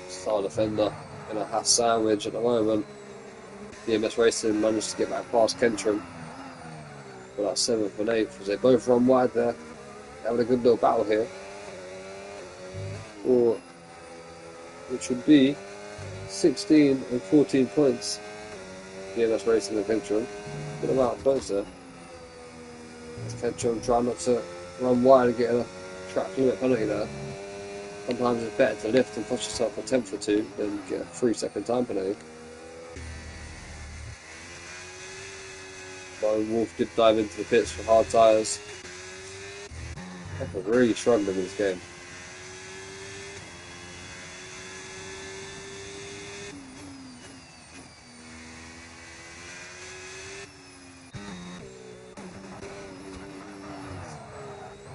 A: Star Defender in a half sandwich at the moment. DMS Racing managed to get back past Kentrum for that 7th and 8th as they both run wide there. They're having a good little battle here. For which would be 16 and 14 points. DMS Racing and Kentrum. Good amount of points there. As Kentrum trying not to run wide and get a track limit penalty there. Sometimes it's better to lift and cost yourself a 10th or 2 than get a 3-second time penalty. Lone Wolf did dive into the pits for hard tyres. They're really struggling in this game.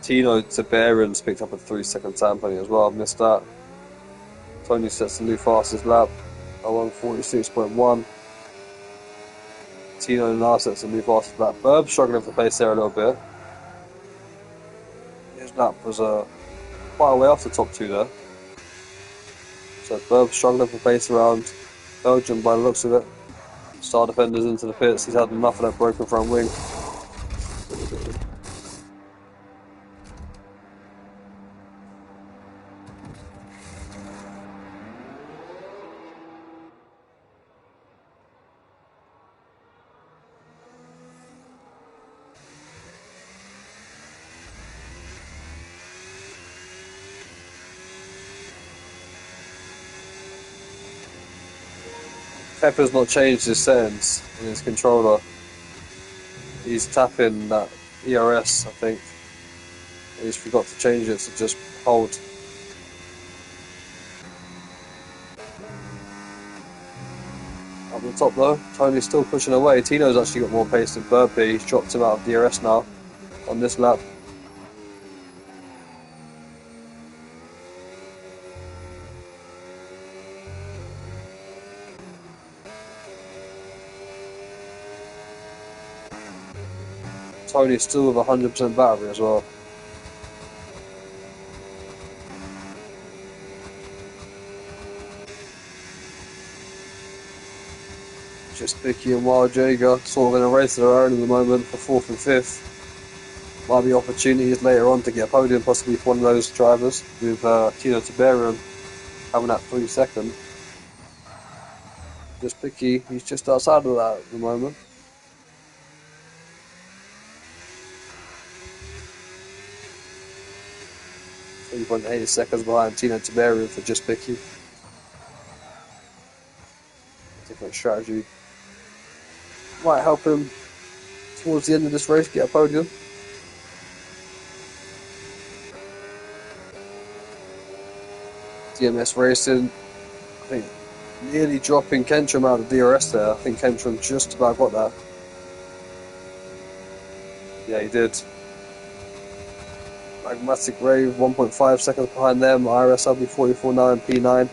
A: Tino Tiberian's picked up a 3-second time penalty as well. I've missed that. Tony sets the new fastest lap at 1:46.1. Tino now sets the new fastest lap. Burb struggling for pace there a little bit. His lap was quite a way off the top 2 there. So Burb struggling for pace around Belgium by the looks of it. Star Defender's into the pits. He's had enough of that broken front wing. Pepper's not changed his settings in his controller. He's tapping that ERS, I think. He's forgot to change it to just hold. Up the top though, Tony's still pushing away. Tino's actually got more pace than Burpee. He's dropped him out of DRS now on this lap. Tony's still with 100% battery as well. Just Vicky and Wild Jager sort of in a race of their own at the moment for 4th and 5th. Might be opportunities later on to get a podium, possibly for one of those drivers, with Tino Tiberium having that 3 second. Just picky, he's just outside of that at the moment. 3.8 seconds behind Tino Tiberium for just picky. Different strategy might help him towards the end of this race get a podium. DMS Racing, I think, nearly dropping Kentrum out of DRS there. I think Kentrum just about got that. Yeah, he did. Magmatic Rave 1.5 seconds behind them. IRS LB44 now in P9.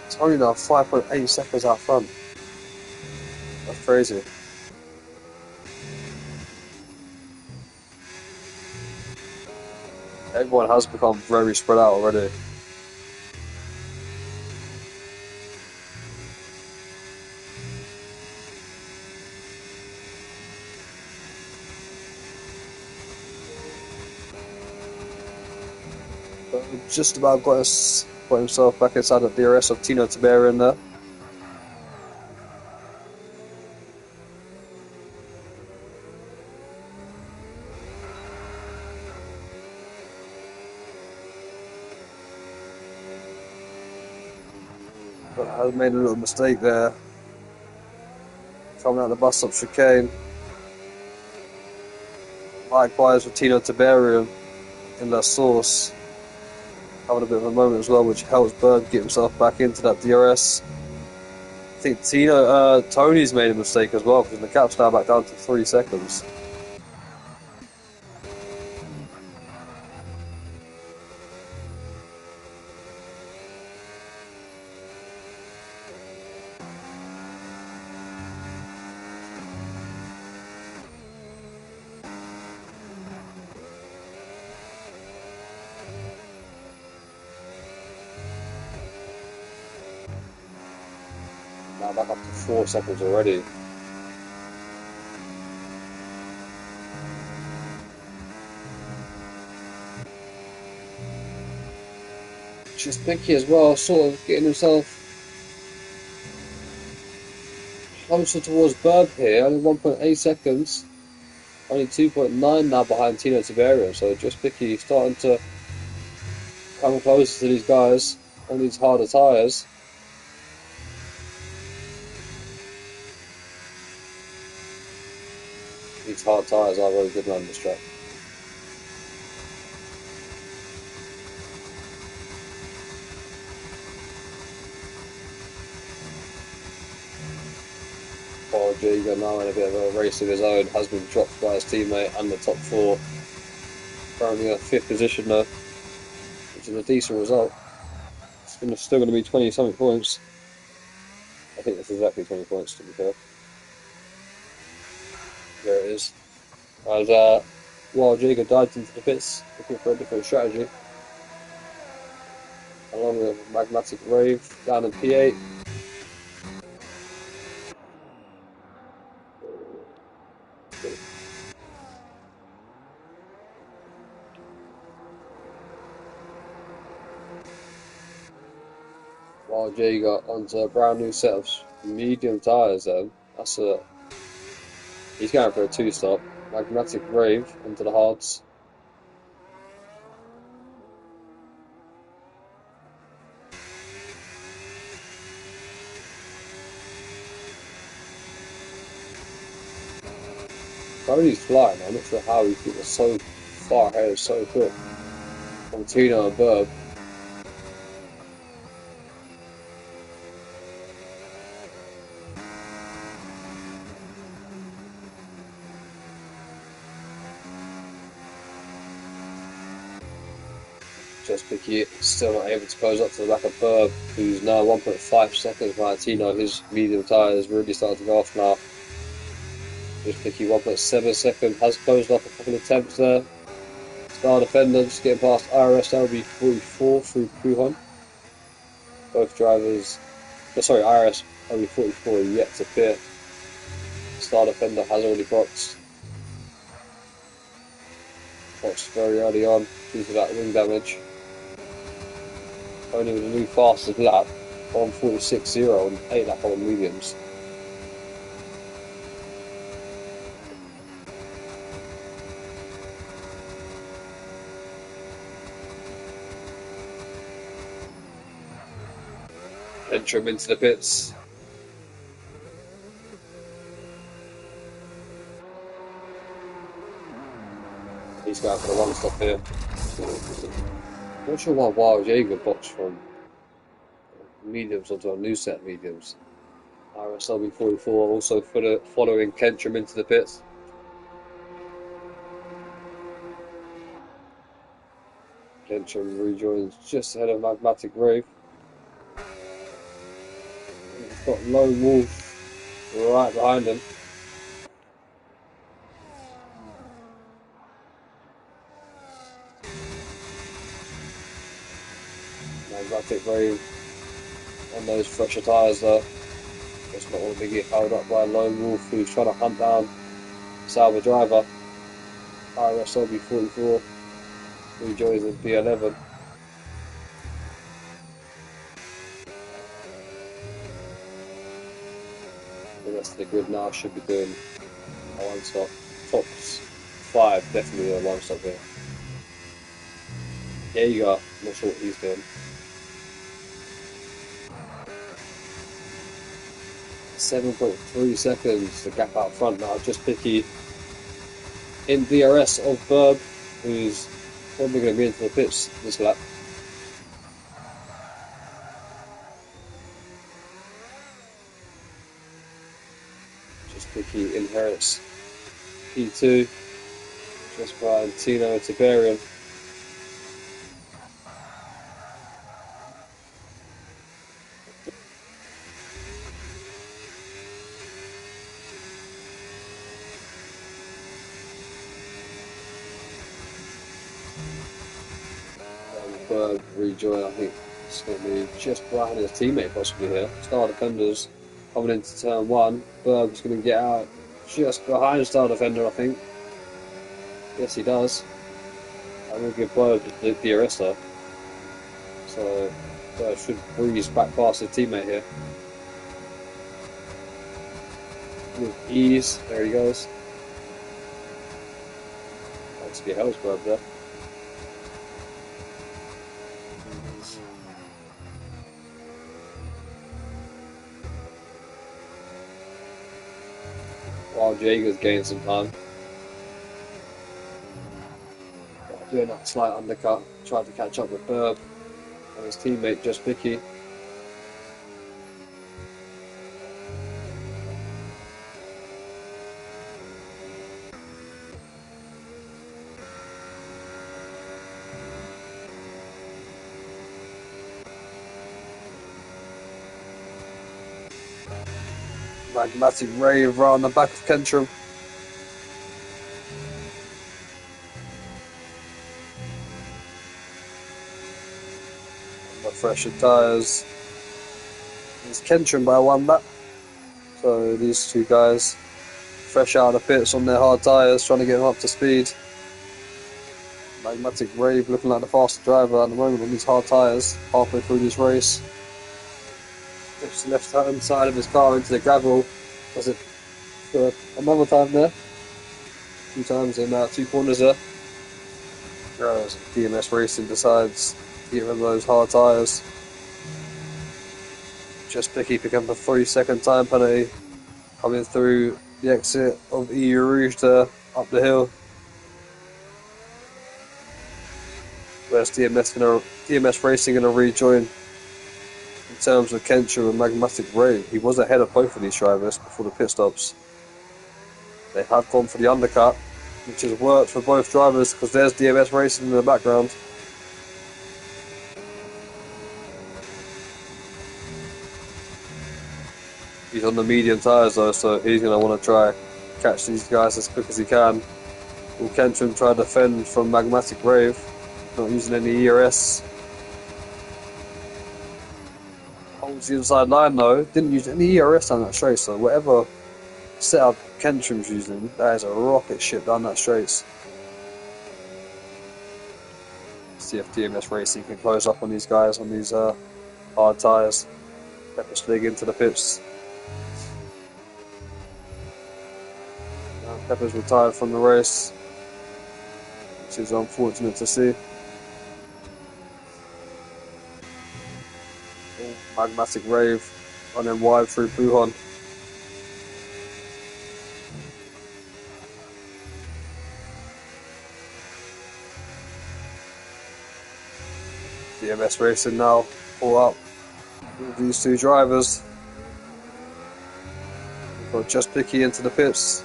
A: It's only now 5.8 seconds out front. That's crazy. Everyone has become very spread out already. But just about got himself back inside the DRS of Tino Tiberium there. But I made a little mistake there. Coming out the bus stop chicane. Likewise with Tino Tiberium in La Source. Having a bit of a moment as well, which helps Bird get himself back into that DRS. I think Tony's made a mistake as well, because the gap's now back down to 3 seconds. Now back up to 4 seconds already. Just picky as well, sort of getting himself closer towards Bird here, only 1.8 seconds. Only 2.9 now behind Tino Tiberium, so just picky starting to come closer to these guys on these harder tyres. These hard tyres are very good around this track. Jaeger now in a bit of a race of his own, has been dropped by his teammate and the top 4. Currently a 5th position though, which is a decent result. It's still going to be 20 something points. I think that's exactly 20 points to be fair. There it is. As Wild Jaeger dived into the pits, looking for a different strategy. Along with Magmatic Rave down in P8. Wild Jaeger onto a brand new set of medium tyres then. He's going for a 2-stop. Magmatic Rave onto the hards. Cody's flying, I'm not sure how he was so far ahead so quick from Tino and Burb. Just Picky still not able to close up to the back of Berg, who's now 1.5 seconds behind Tino. His medium tyres really starting to go off now. Just Picky 1.7 seconds, has closed up a couple of attempts there. Star Defender just getting past IRS LB44 through Kuhon. Both drivers, IRS LB44 yet to pit. Star Defender has already boxed very early on due to that wing damage. Only with a new fastest lap on 46.0 and 8 lap on mediums. Enter him into the pits. He's going for the one stop here. Not sure why Wild Jaeger boxed from mediums onto a new set of mediums. RSLB 44 also following Kentrum into the pits. Kentrum rejoins just ahead of Magmatic Rave. He's got Lone Wolf right behind him. Magmatic Rave on those fresher tyres though. Just not want to get held up by Lone Wolf, who's trying to hunt down Sauber driver. RSLB 44 rejoins in P11. The rest of the grid now should be doing a one stop. Top 5 definitely a one stop here. There you go, not sure what he's doing. 7.3 seconds, the gap out front now, just Picky in DRS of Berg, who's probably going to be into the pits this lap. Just Picky inherits P2, just behind Tino Tiberian. Berg rejoin, I think it's going to be just behind his teammate possibly here. Star Defenders coming into turn 1. Berg's going to get out just behind Star Defender, I think. Yes, he does. I'm going to give Berg the DRS though. So Berg should breeze back past his teammate here. With ease, there he goes. That's to be Hellsberg there. While Jaeger's gained some time. Doing that slight undercut, tried to catch up with Berg and his teammate Just Picky. Magmatic Rave around the back of Kentrum. The fresher tyres. It's Kentrum by 1 lap. So these two guys fresh out of the pits on their hard tyres, trying to get them up to speed. Magmatic Rave looking like the fastest driver at the moment on these hard tyres, halfway through this race. Dips the left hand side of his car into the gravel. Does it for another time there. 2 times in 2 corners there. Whereas DMS Racing decides to get rid of those hard tyres. Just Picky picking up a 3-second time penalty coming through the exit of EU Rouge there, up the hill. Where's DMS Racing going to rejoin in terms of Kentrum and Magmatic Rave? He was ahead of both of these drivers before the pit stops. They have gone for the undercut, which has worked for both drivers because there's DMS Racing in the background. He's on the medium tyres though, so he's going to want to try catch these guys as quick as he can. Will Kentrim try to defend from Magmatic Wave, not using any IRS. Holds the inside line though, didn't use any IRS down that straight, so whatever setup Kentrim's using, that is a rocket ship down that straight. See if DMS Racing can close up on these guys on these hard tyres. Pepper's dig into the pits. Pepper's retired from the race, which is unfortunate to see. Magmatic Rave running wide through Puhon. DMS Racing now pull up with these two drivers. We've got Just Picky into the pits.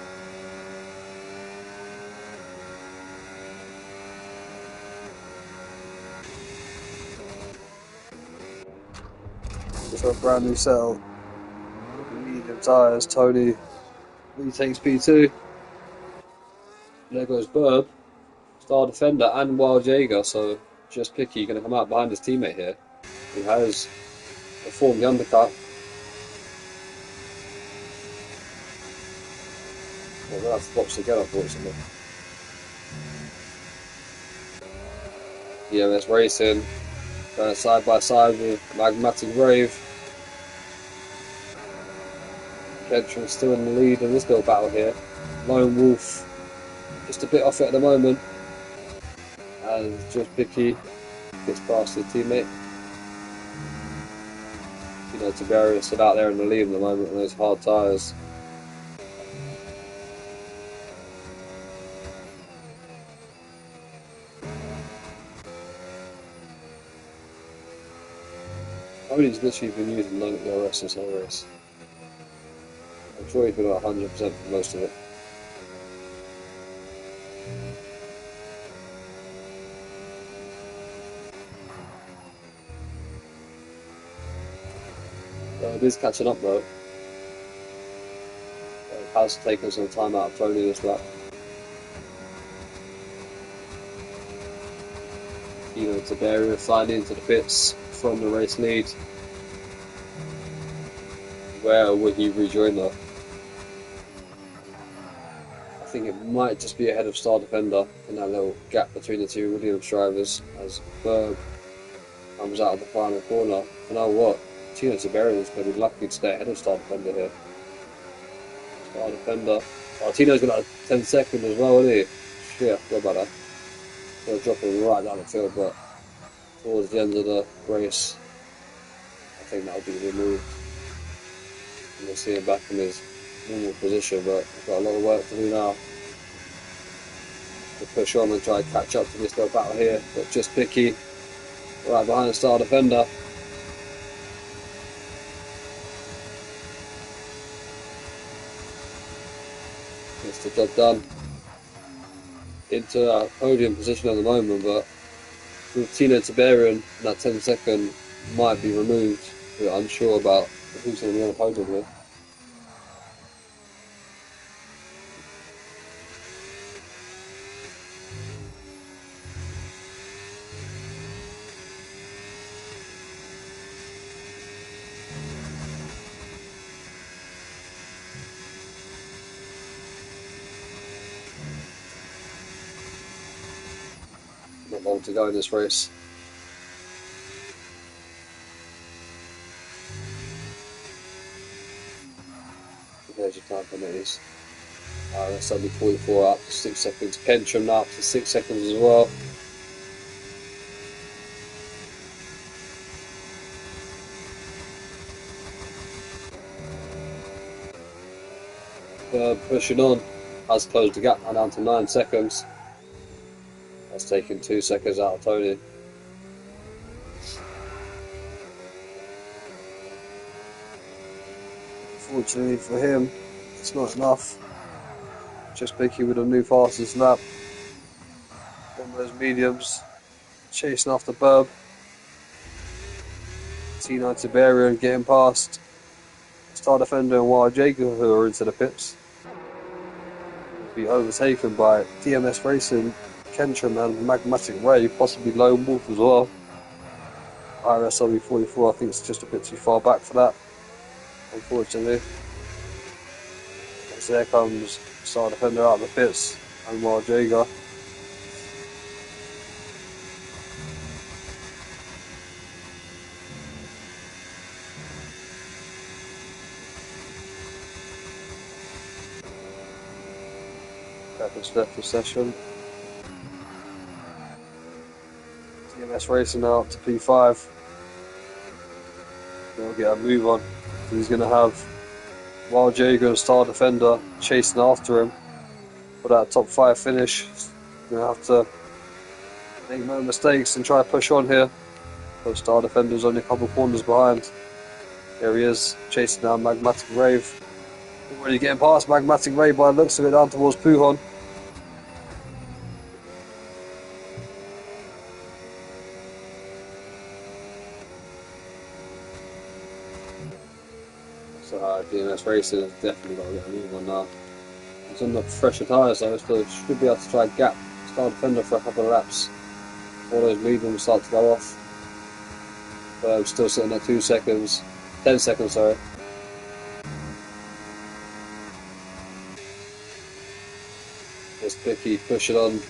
A: Just got a brand new settle. Medium tyres, Tony retakes P2. There goes Burb, Star Defender and Wild Jaeger, so Just Picky going to come out behind his teammate here, who has performed the undercut. Well, we'll have to box again, unfortunately. DMS Racing going side by side with Magmatic Rave. Kentrim still in the lead in this little battle here. Lone Wolf just a bit off it at the moment, as Just Picky gets past his teammate. You know, Tiberius still out there in the lead at the moment on those hard tyres. Tony's literally been using none of the IRS this whole race. I'm sure he's been about 100% for most of it. It is catching up though. It has taken some time out of Tony this lap. You know, Tiberius finally into the pits from the race lead. Where will he rejoin though? I think it might just be ahead of Star Defender in that little gap between the two Williams drivers as Berg comes out of the final corner. You know what? Tino Tiberius is going to be lucky to stay ahead of Star Defender here. Star Defender. Oh, Tino's got like 10 seconds as well, isn't he? Shit, I forgot about that. He'll drop him right down the field, but towards the end of the race, I think that'll be removed. And we'll see him back in his normal position, but we've got a lot of work to do now to push on and try and catch up to this little battle here. But Just Picky right behind Star Defender. Gets the job done. Into a podium position at the moment, but with Tino Tiberian, that 10-second might be removed. We're unsure about who's going to be on the podium here. Not long to go in this race. There's your time penalties. That's only 44 up to 6 seconds. Kentrim now up to 6 seconds as well. Pushing on, has closed the gap now down to 9 seconds. That's taking 2 seconds out of Tony. Fortunately for him, it's not enough. Just Picky with a new fastest lap. On those mediums, chasing after Burb. Tino Tiberian getting past Star Defender and Wild Jager who are into the pits. Be overtaken by DMS Racing, Kentrim and Magmatic Ray, possibly Lone Wolf as well. IRS LB44 I think it's just a bit too far back for that, unfortunately. So there comes Star Defender out of the pits and Wild Jager. Seconds left for session. DMS Racing now up to P5. They'll get a move on. So he's going to have Wild Jager and Star Defender chasing after him for that top 5 finish. He's going to have to make no mistakes and try to push on here. So Star Defender's only a couple of corners behind. There he is, chasing down Magmatic Rave. Already getting past Magmatic Rave by the looks of it, down towards Puhon. So DMS Racing has definitely got to get a move on now. He's on the fresher tyres though, so should be able to try and gap Star Defender for a couple of laps. All those mediums start to go off. But I'm still sitting at 2 seconds. 10 seconds, sorry. This Picky pushing on.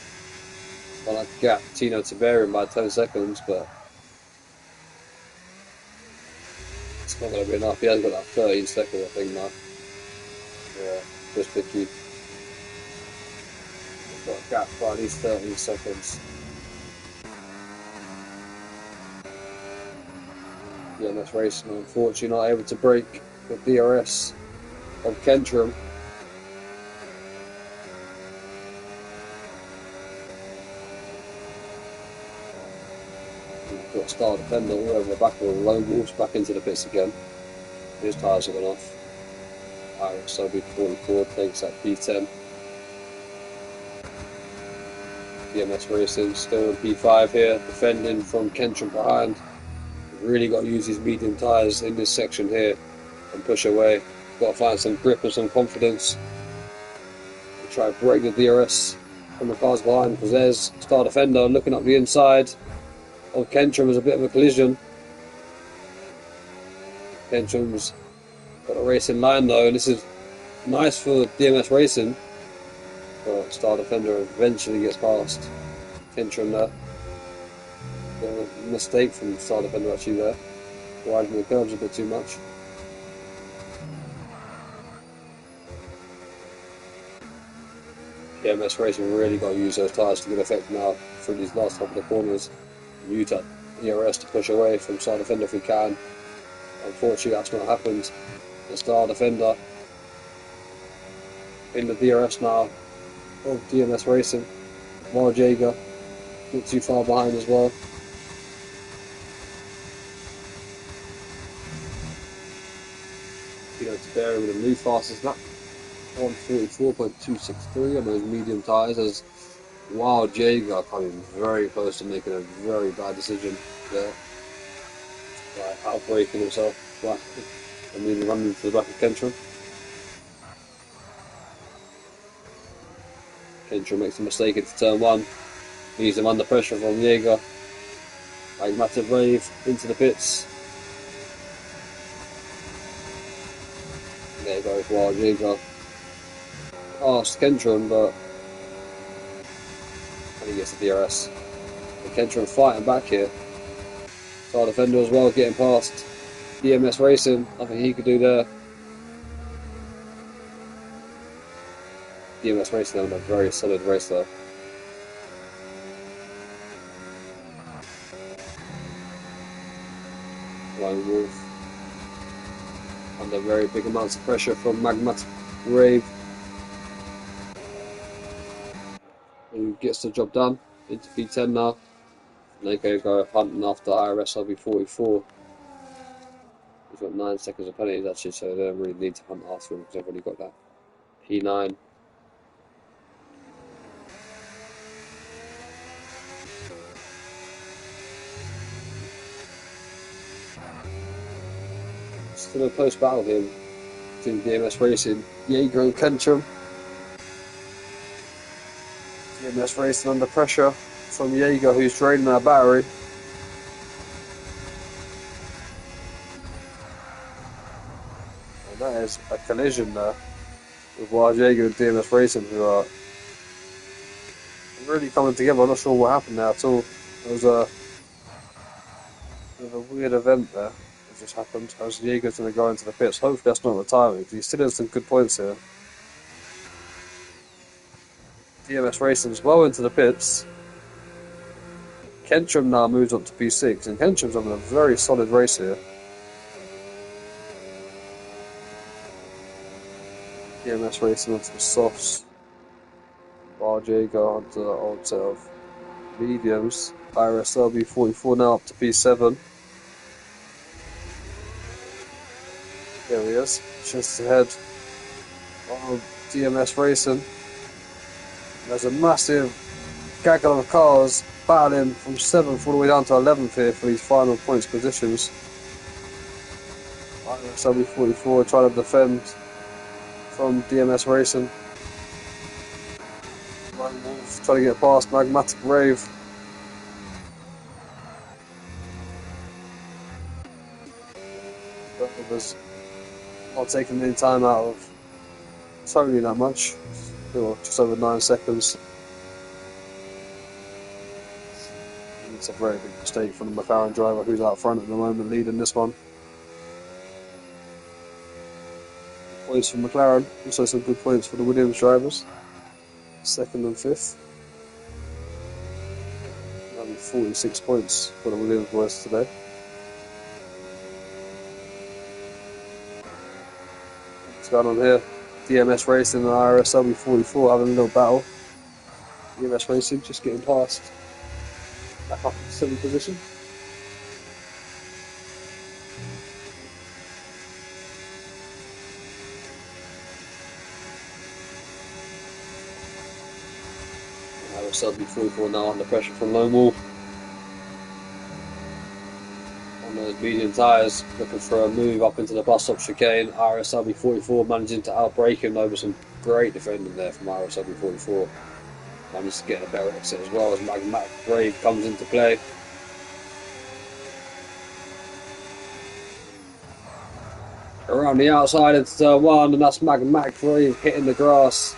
A: I like to gap Tino Tiberium by 10 seconds, but it's not going to be enough. He has got that 13 seconds, I think, now. Yeah, just Picky. He's got a gap by at least 13 seconds. DMS Racing, unfortunately, not able to break the DRS of Kentrim. We've got Star Defender all over the back of the Lone Wolves back into the pits again. His tyres have gone off. IRS LB44 takes that P10. DMS Racing still in P5 here, defending from Kentrim behind. Really got to use his medium tyres in this section here and push away. Got to find some grip and some confidence. And try to break the DRS from the cars behind, because there's Star Defender looking up the inside of Kentrim as a bit of a collision. Kentrim's got a race in line though, and this is nice for DMS Racing. But Star Defender eventually gets past Kentrim there. A mistake from Star Defender actually there, widening the curves a bit too much. DMS Racing really got to use those tyres to good effect now through these last couple of corners. Use that ERS to push away from Star Defender if we can. Unfortunately that's not happened. The Star Defender in the DRS now of DMS Racing. Wild Jager not too far behind as well. You know, to bear with a new fastest lap, 144.263 on those medium tyres, as Wild Jager coming very close to making a very bad decision there by outbraking himself. I mean, running to the back of Kentrim. Kentrim makes a mistake into turn 1, leaves him under pressure from Jager. Magmatic Rave into the pits. There goes Wild Jager past Kentrim, but and he gets the DRS. And Kentrim fighting back here. Star Defender as well, getting past DMS Racing. Nothing he could do there. DMS Racing having a very solid race there. Lone Wolf under very big amounts of pressure from Magmatic Rave, who gets the job done into P10 now. And they go hunting after IRS LB44. He's got 9 seconds of penalties actually, so they don't really need to hunt after him because they've already got that P9. Still a close battle here Team DMS Racing, Jaeger and Kentrum. DMS Racing under pressure from Jaeger, who's draining our battery. And that is a collision there with Jaeger and DMS Racing, who are really coming together. I'm not sure what happened there at all. There was a weird event there that just happened. As Jaeger's going to go into the pits. Hopefully that's not retirement, because he's still in some good points here. DMS Racing's well into the pits. Kentrum now moves up to P6, and Kentrum's having a very solid race here. DMS Racing onto the softs, while Jaeger onto the old set of mediums. IRS LB44 now up to P7. There he is, just ahead of DMS Racing. There's a massive gaggle of cars battling from 7th all the way down to 11th here for these final points positions. IRS LB44 trying to defend from DMS Racing. Lone Wolf trying to get past Magmatic Rave. Both of us not taking any time out of Tony that much. Still just over 9 seconds. It's a very big mistake from the McLaren driver, who's out front at the moment leading this one. Points for McLaren, also some good points for the Williams drivers. 2nd and 5th. Only 46 points for the Williams boys today. What's going on here? DMS Racing and IRS LB44 having a little battle. DMS Racing just getting past. Back up in 7th position. IRS LB44 now under pressure from Lone Wolf. On those medium tyres, looking for a move up into the bus stop chicane. IRS LB44 managing to outbrake him over some great defending there from IRS LB44. Managed to get a better exit as well as Magmatic Rave comes into play. Around the outside into turn 1, and that's Magmatic Rave hitting the grass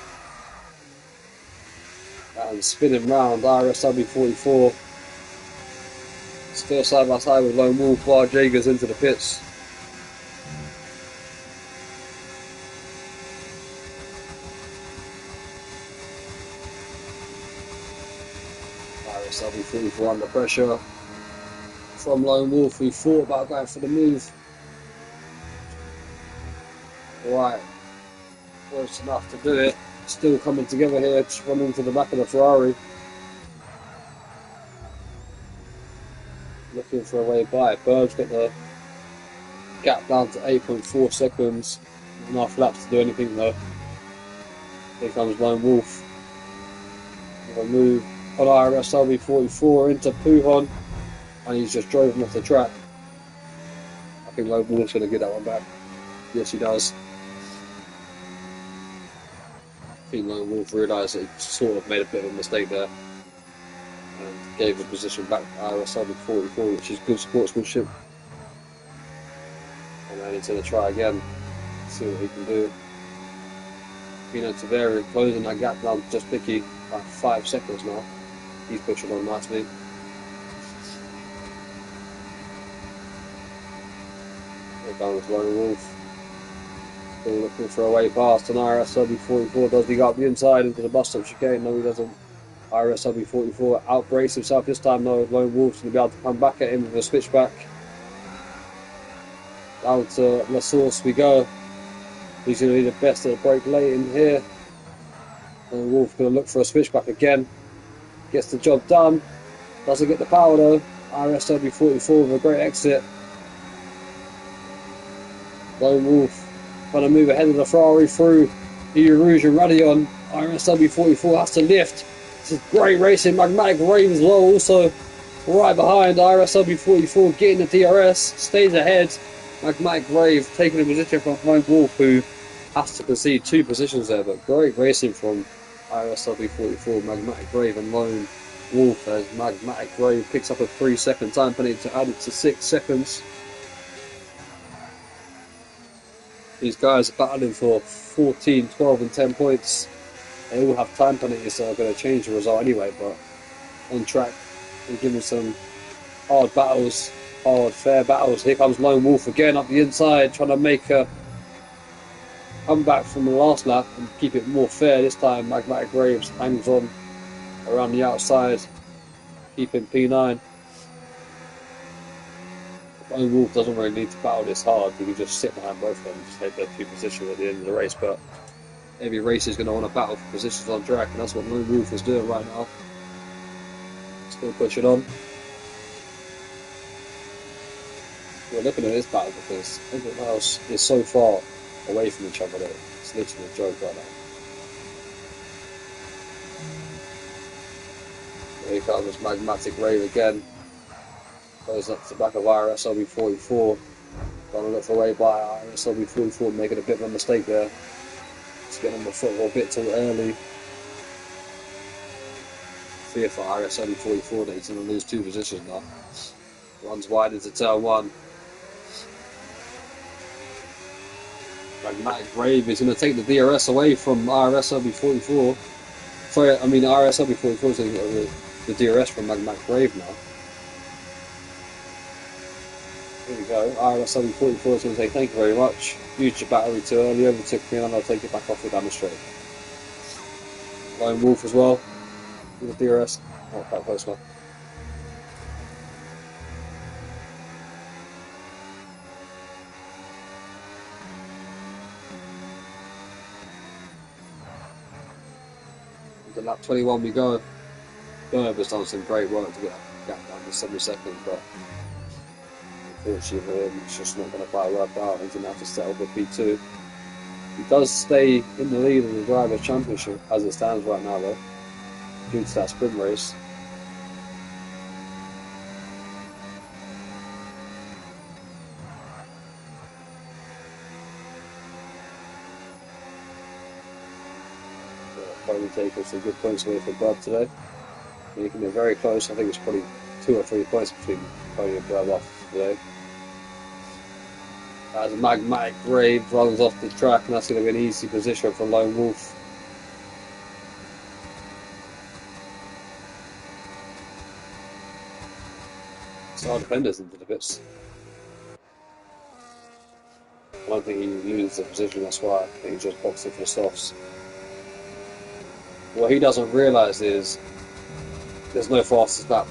A: and spinning round. IRS LB44 still side by side with Lone Wolf while Jaeger's into the pits. IRS LB44 under pressure from Lone Wolf, who thought about going for the move. Right, close enough to do it. Still coming together here, just running to the back of the Ferrari. Looking for a way by. Bird's got the gap down to 8.4 seconds. Enough laps to do anything though. Here comes Lone Wolf. With a move on IRS LB44 into Pujon, and he's just drove him off the track. I think Lone Wolf's going to get that one back. Yes, he does. I think Lone Wolf realised that he sort of made a bit of a mistake there and gave the position back to IRS LB44, which is good sportsmanship. And then he's going to try again, see what he can do. Pino Taveri closing that gap down just picky, about 5 seconds now. He's pushing on nicely. Here comes Lone Wolf. Still looking for a way past an IRS LB44. Does he go up the inside into the bus stop chicane? No, he doesn't. IRS LB44 outbrakes himself this time though. Lone Wolf's going to be able to come back at him with a switchback. Down to La Source we go. He's going to be the best at the break late in here. Lone Wolf going to look for a switchback again. Gets the job done. Doesn't get the power though. IRS LB44 with a great exit. Lone Wolf trying to move ahead of the Ferrari through the Rouge and Radion. IRS LB44 has to lift. This is great racing. Magmatic Rave as well, also right behind. IRS LB44 getting the DRS, stays ahead. Magmatic Grave taking a position from Lone Wolf, who has to concede 2 positions there, but great racing from IRS 44, Magmatic Grave and Lone Wolf, as Magmatic Grave picks up a 3-second time penalty to add it to 6 seconds. These guys are battling for 14, 12 and 10 points. They all have time penalties, so are going to change the result anyway, but on track, we're giving some hard battles, hard, fair battles. Here comes Lone Wolf again up the inside, trying to make a comeback from the last lap and keep it more fair. This time, Magmatic Graves hangs on around the outside, keeping P9. Lone Wolf doesn't really need to battle this hard. He can just sit behind both of them and just take their 2 positions at the end of the race, but every race is going to want to battle for positions on track, and that's what Lone Wolf is doing right now. Still pushing on. We're looking at this battle because everyone else is so far away from each other that it's literally a joke right now. Here comes Magmatic Grave again. Goes up to the back of IRS LB44. Gonna look for away by IRS LB44, making a bit of a mistake there. Just getting on the foot a bit too early. Fear for IRS LB44 that he's going to lose 2 positions now. Runs wide into turn 1. Magmatic Grave is going to take the DRS away from IRS LB44. Sorry, I mean IRS LB44 is going to get the DRS from Magmatic Grave now. Here we go, IRS LB44 is going to say thank you very much. Used your battery too early, overtook me, and I'll take it back off you down the straight. Lone Wolf as well, with the DRS. Not that close one. Into lap 21 we go. Berb has done some great work to get that gap down to 70 seconds, but unfortunately for him, it's just not going to quite work out. He's going to have to settle for P2. He does stay in the lead of the Drivers' Championship as it stands right now, though, due to that sprint race. Probably taking some good points away from Berb today, making it very close. I think it's probably 2 or 3 points between Pony and Berb off today. As Magmatic Grave runs off the track, and that's going to be an easy position for Lone Wolf. Star defenders into the pits. I don't think he loses the position, that's why I think he's just boxing for the softs. What he doesn't realise is there's no fastest lap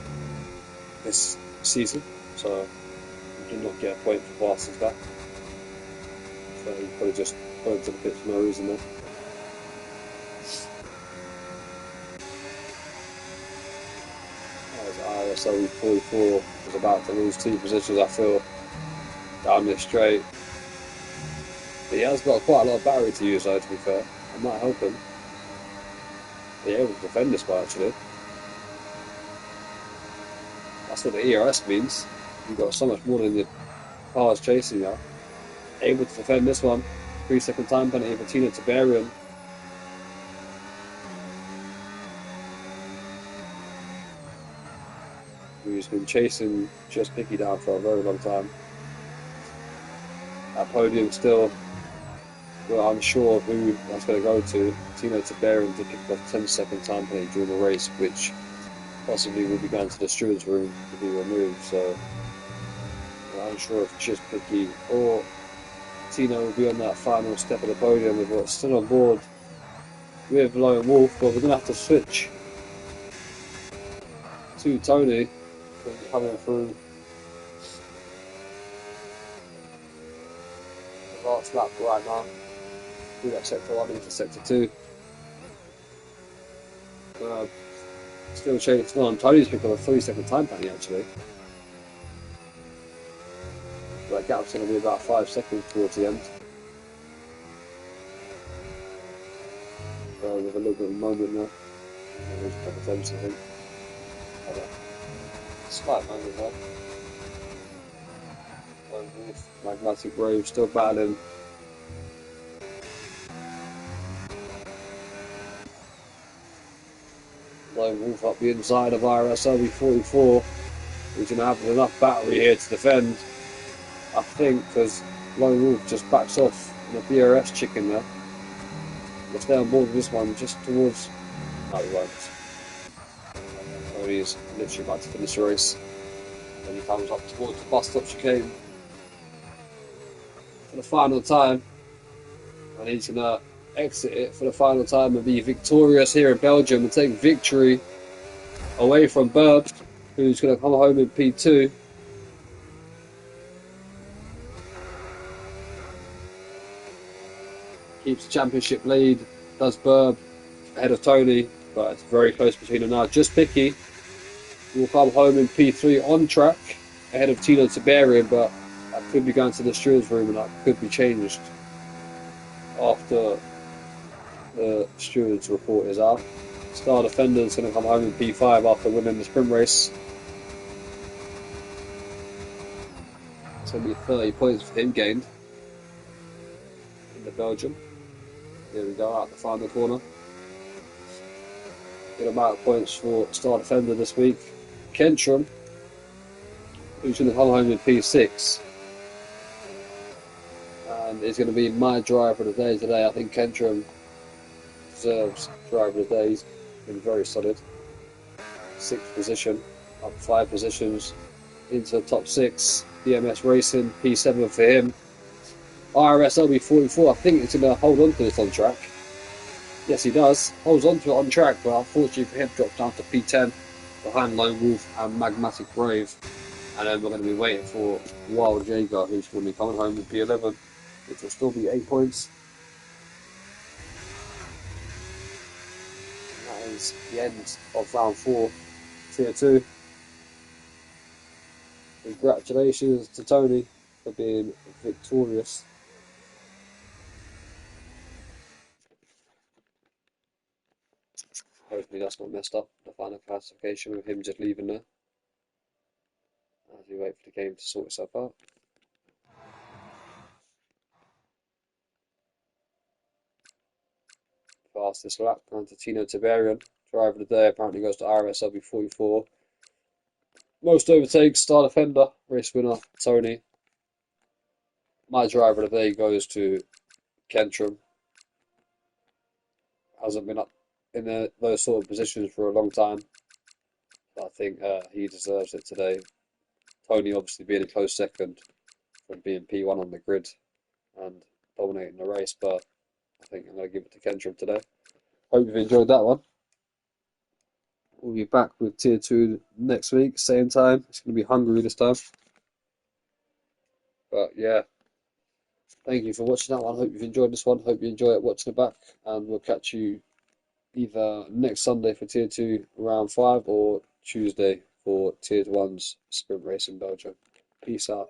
A: this season, so he did not get a point for fastest lap. So he probably just put into the pit for no reason there. As IRS LB44 was about to lose 2 positions, I feel, down this straight. But he has got quite a lot of battery to use though, to be fair. It might help him. Be able to defend this one actually. That's what the ERS means. You've got so much more than your cars chasing you. Able to defend this one. 3-second time penalty for Tina Tiberian. Who's been chasing Just Picky down for a very long time. That podium still, well, unsure of who that's going to go to. Tina Tiberian to pick up 10-second time penalty during the race, which possibly will be going to the steward's room to be removed. So we're unsure if Just Picky or Tina will be on that final step of the podium with what's still on board with Lone Wolf, but we're going to have to switch to Tony coming through the last lap right now. Through that sector 1 into sector 2. Still chasing on. Tony's picked up a 3-second time penalty actually. That gap's going to be about 5 seconds towards the end. With a little bit of a moment there. There's a couple of attempts, I think. Slight moment there. Lone Wolf, Magmatic Brave still battling. Lone Wolf up the inside of IRS LB44. He's going to have enough battery here to defend, I think, because Lone Wolf just backs off in a BRS chicken there. Let's stay on board with this one just towards. No, he won't. Oh, he's literally about to finish the race. When he comes up towards the bus stop chicane for the final time, and he's going to exit it for the final time and be victorious here in Belgium and take victory away from Burb, who's going to come home in P2. Keeps the championship lead, does Burb ahead of Tony, but it's very close between them now. Just Picky will come home in P3 on track ahead of Tino Tiberian, but that could be going to the stewards room and that could be changed after the stewards report is out. Star Defender is going to come home in P5 after winning the sprint race. It's going to be 30 points for him gained in the Belgium. Here we go, out the final corner. Good amount of points for Star Defender this week. Kentrum, who's going to come home in P6. And it's going to be my driver of the day today. I think Kentrum deserves driver of the day. He's been very solid. 6th position, up 5 positions into the top 6. DMS Racing, P7 for him. IRS LB44, I think it's going to hold on to this on track. Yes, he does. Holds on to it on track, but unfortunately for him, drops down to P10 behind Lone Wolf and Magmatic Brave. And then we're going to be waiting for Wild Jaeger, who's going to be coming home with P11, which will still be 8 points. And that is the end of round 4, Tier 2. Congratulations to Tony for being victorious. Hopefully that's not messed up, the final classification with him just leaving there. As we wait for the game to sort itself out. Fastest lap down to Tino Tiberian. Driver of the day apparently goes to IRS LB44. Most overtakes, Star Defender, race winner Tony. My driver of the day goes to Kentrum. Hasn't been up in those sort of positions for a long time. But I think he deserves it today. Tony obviously being a close second from being P1 on the grid and dominating the race, but I think I'm going to give it to Kentrum today. Hope you've enjoyed that one. We'll be back with Tier 2 next week, same time. It's going to be Hungary this time. But yeah, thank you for watching that one. Hope you've enjoyed this one. Hope you enjoy it watching it back. And we'll catch you either next Sunday for Tier 2 round 5 or Tuesday for Tier 1's sprint race in Belgium. Peace out.